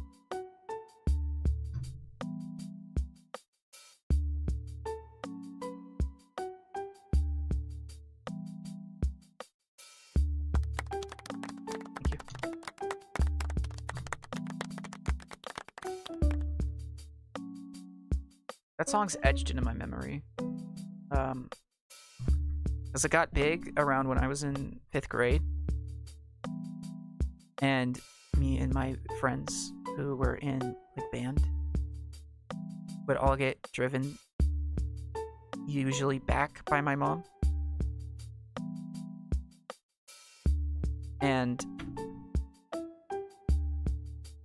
Thank you. That song's etched into my memory. As it got big around when I was in 5th grade. And me and my friends who were in like band would all get driven usually back by my mom. And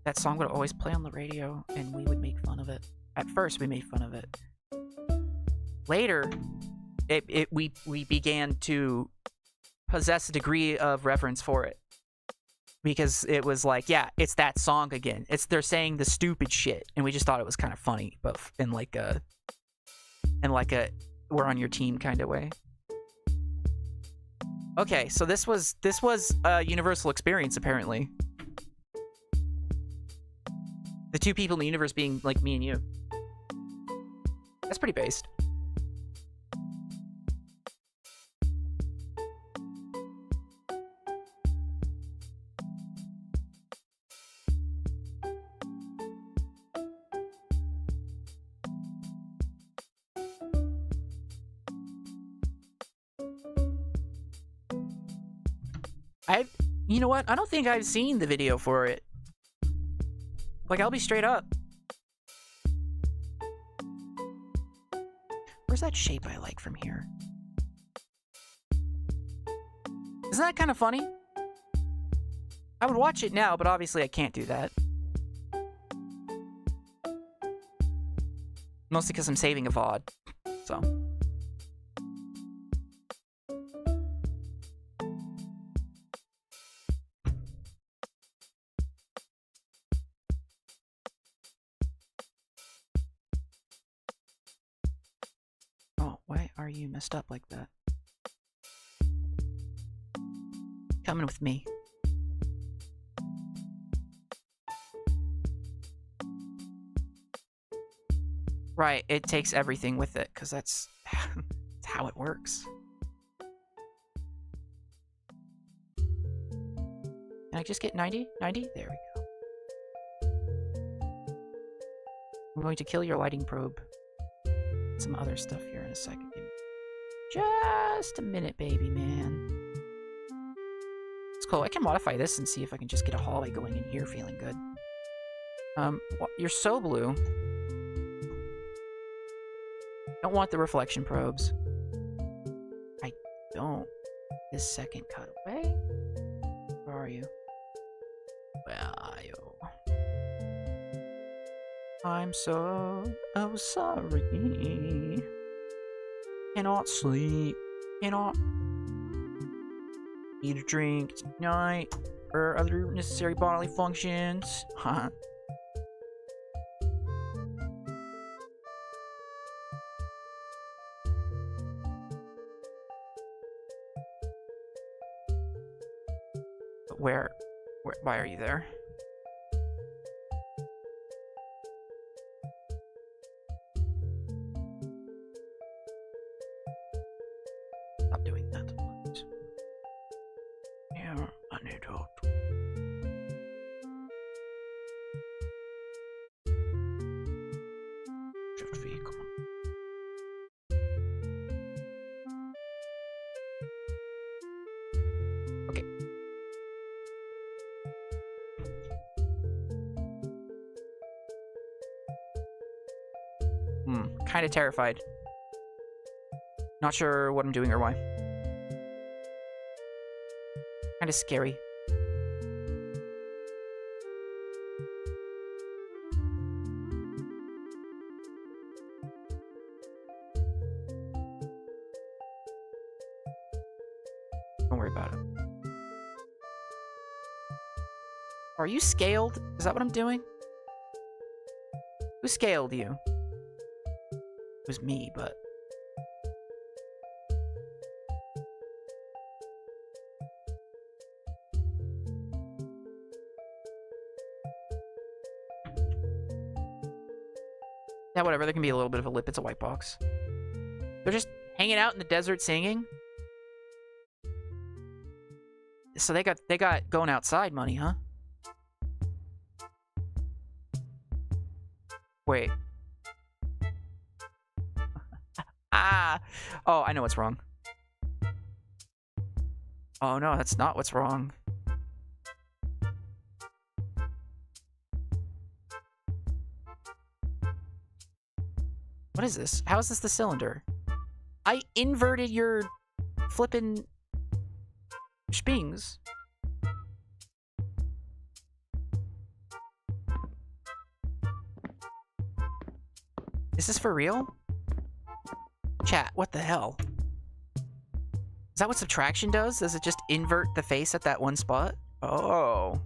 that song would always play on the radio and we would make fun of it. At first we made fun of it. Later, we began to possess a degree of reverence for it. Because it was like, yeah, it's that song again. They're saying the stupid shit, and we just thought it was kind of funny, but in like a we're on your team kind of way. Okay, so this was a universal experience apparently. The two people in the universe being like me and you. That's pretty based. You know what? I don't think I've seen the video for it. Like, I'll be straight up. Where's that shape I like from here? Isn't that kind of funny? I would watch it now, but obviously I can't do that. Mostly because I'm saving a VOD, so. Oh, why are you messed up like that? Coming with me. Right, it takes everything with it, because that's how it works. Can I just get 90? 90? There we go. I'm going to kill your lighting probe. Some other stuff here in a second. Give me just a minute, baby man. It's cool. I can modify this and see if I can just get a hallway going in here feeling good. You're so blue. Don't want the reflection probes. I don't. This second cutaway? Where are you? Where are you? I'm so sorry. Cannot sleep. Cannot eat or drink tonight. Or other necessary bodily functions. Huh. Where, why are you there? Stop doing that. Yeah, I need help. Shift V, come on. Okay. Kind of terrified. Not sure what I'm doing or why. Kind of scary. Don't worry about it. Are you scaled? Is that what I'm doing? Who scaled you? It was me, but... yeah, whatever. There can be a little bit of a lip. It's a white box. They're just hanging out in the desert singing. So they got going outside money, huh? Wait. Ah! Oh, I know what's wrong. Oh no, that's not what's wrong. What is this? How is this the cylinder? I inverted your flippin' spings. Is this for real? Chat, what the hell? Is that what subtraction does? Does it just invert the face at that one spot? Oh.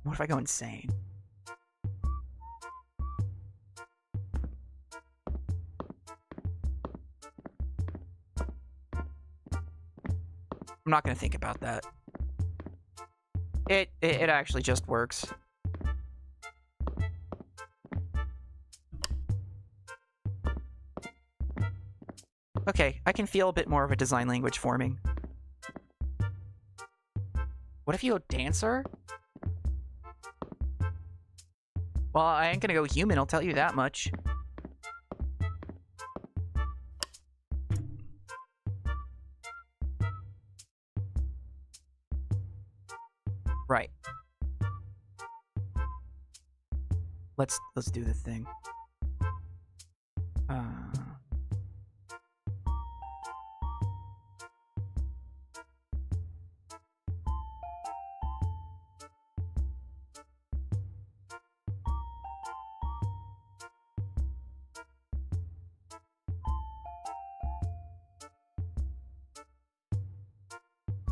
What if I go insane? I'm not gonna think about that. It actually just works. Okay, I can feel a bit more of a design language forming. What if you go dancer? Well, I ain't gonna go human, I'll tell you that much. Right. Let's do the thing.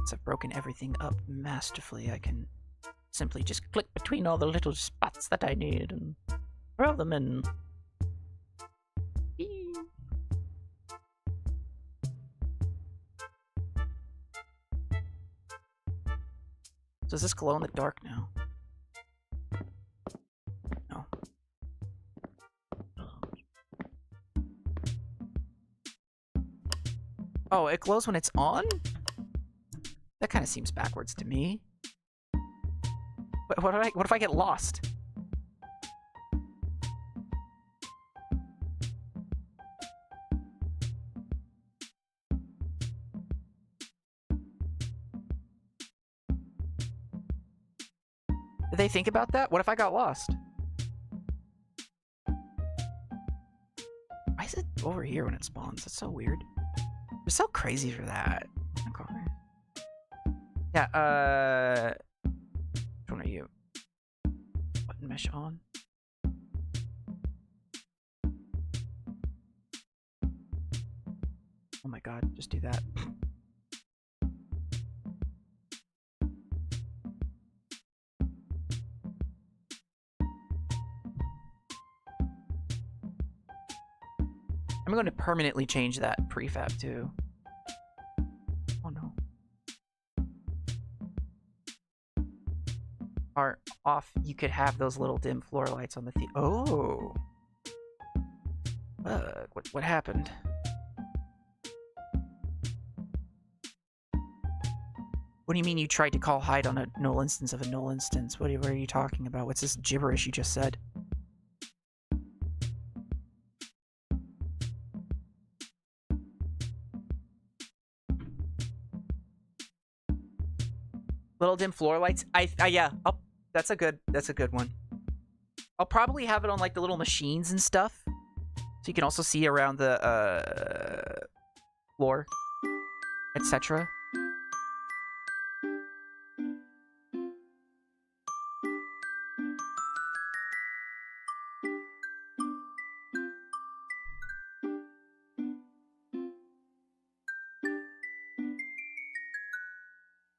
I've broken everything up masterfully. I can simply just click between all the little spots that I need and throw them in. Eee. Does this glow in the dark now? No. Oh, it glows when it's on? That kind of seems backwards to me. What if I get lost? Did they think about that? What if I got lost? Why is it over here when it spawns? That's so weird. They're so crazy for that. Yeah, which one are you? Button mesh on. Oh my god, just do that. I'm going to permanently change that prefab too. Oh no. Are off, you could have those little dim floor lights on the oh. What happened? What do you mean you tried to call hide on a null instance of a null instance? What are you talking about? What's this gibberish you just said? Little dim floor lights. Yeah. That's a good one. I'll probably have it on like the little machines and stuff, so you can also see around the floor, etc.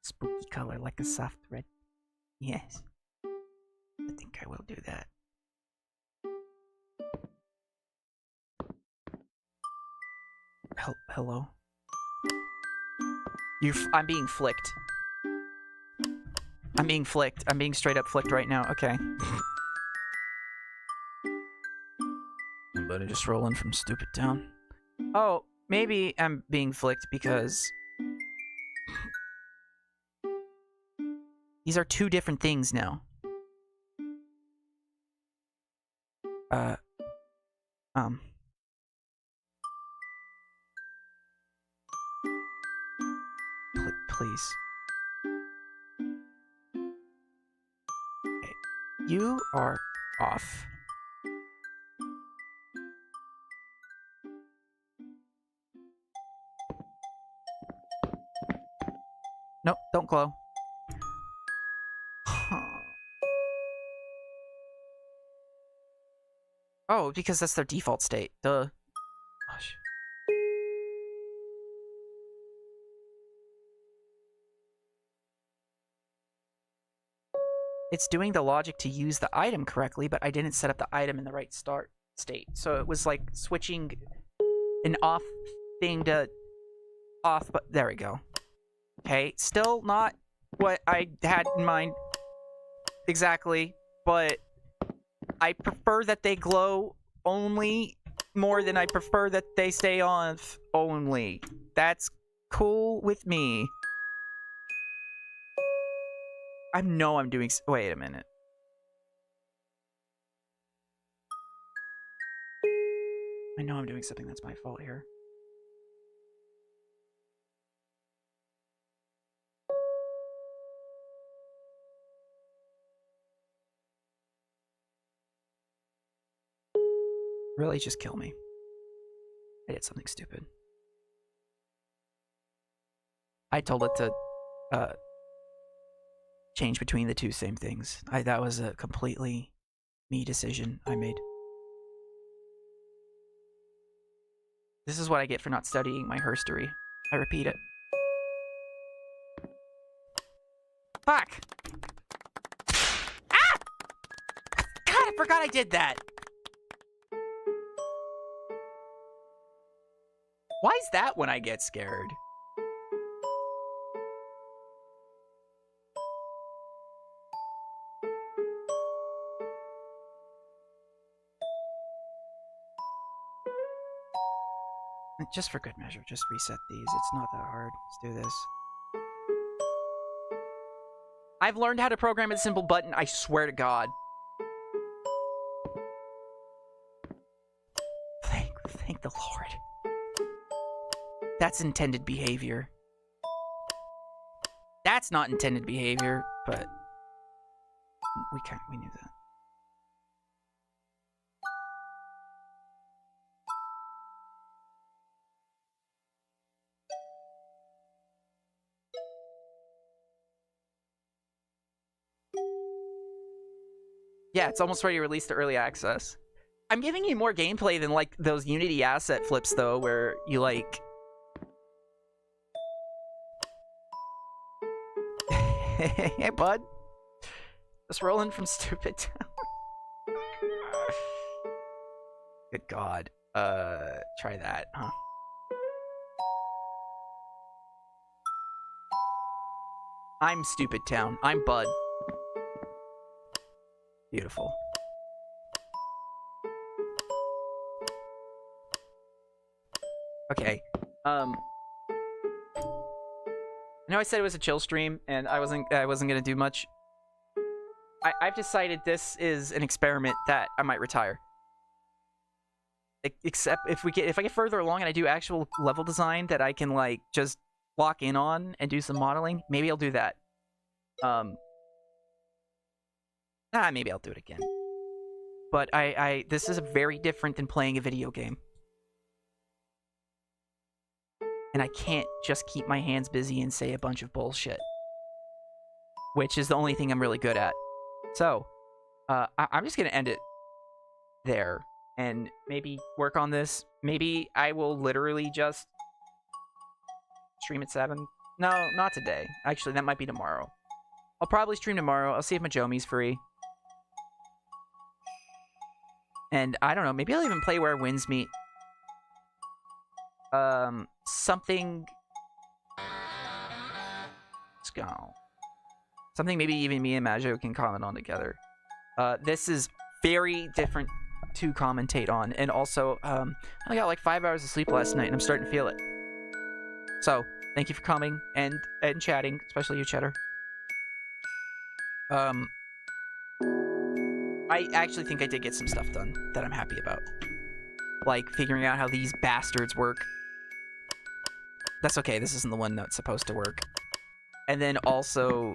Spooky color like a soft red. Yes. I think I will do that. Hello? I'm being flicked. I'm being flicked. I'm being straight up flicked right now. Okay. Somebody just rolling from stupid town. Oh, maybe I'm being flicked because these are two different things now. Please. Okay. You are off. Nope, don't glow. Oh, because that's their default state. Duh. Gosh. It's doing the logic to use the item correctly, but I didn't set up the item in the right start state. So it was like switching an off thing to off, but there we go. Okay, still not what I had in mind exactly, but I prefer that they glow only more than I prefer that they stay on only. That's cool with me. I know I'm doing... Wait a minute. I know I'm doing something that's my fault here. Really, just kill me. I did something stupid. I told it to change between the two same things. That was a completely me decision I made. This is what I get for not studying my herstory. I repeat it. Fuck! Ah! God, I forgot I did that! Why is that when I get scared? Just for good measure, just reset these. It's not that hard. Let's do this. I've learned how to program a simple button, I swear to God. Thank the Lord. That's intended behavior. That's not intended behavior, but we knew that. Yeah, it's almost ready to release to early access. I'm giving you more gameplay than like those Unity asset flips though, where you like hey bud. Just rolling from stupid town. Good God. Try that, huh? I'm stupid town. I'm Bud. Beautiful. Okay. I know I said it was a chill stream, and I wasn't gonna do much. I've decided this is an experiment that I might retire. Except if I get further along and I do actual level design that I can like just lock in on and do some modeling, maybe I'll do that. Maybe I'll do it again. But this is very different than playing a video game. And I can't just keep my hands busy and say a bunch of bullshit. Which is the only thing I'm really good at. So, I'm just gonna end it there. And maybe work on this. Maybe I will literally just stream at 7. No, not today. Actually, that might be tomorrow. I'll probably stream tomorrow. I'll see if Majomi's free. And I don't know, maybe I'll even play Where Winds Meet. Something... Let's go. Something maybe even me and Majo can comment on together. This is very different to commentate on. And also, I got like 5 hours of sleep last night and I'm starting to feel it. So, thank you for coming and chatting, especially you, Cheddar. I actually think I did get some stuff done that I'm happy about. Like, figuring out how these bastards work. That's okay, this isn't the one that's supposed to work. And then also,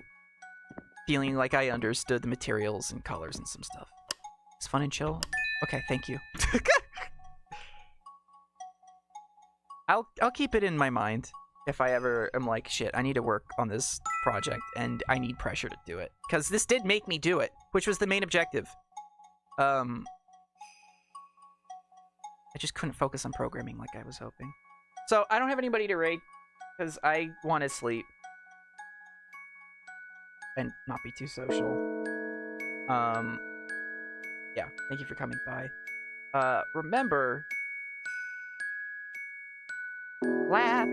feeling like I understood the materials and colors and some stuff. It's fun and chill? Okay, thank you. I'll keep it in my mind if I ever am like, shit, I need to work on this project and I need pressure to do it. Because this did make me do it, which was the main objective. I just couldn't focus on programming like I was hoping. So, I don't have anybody to raid, because I want to sleep. And not be too social. Yeah, thank you for coming by. Remember... Clap!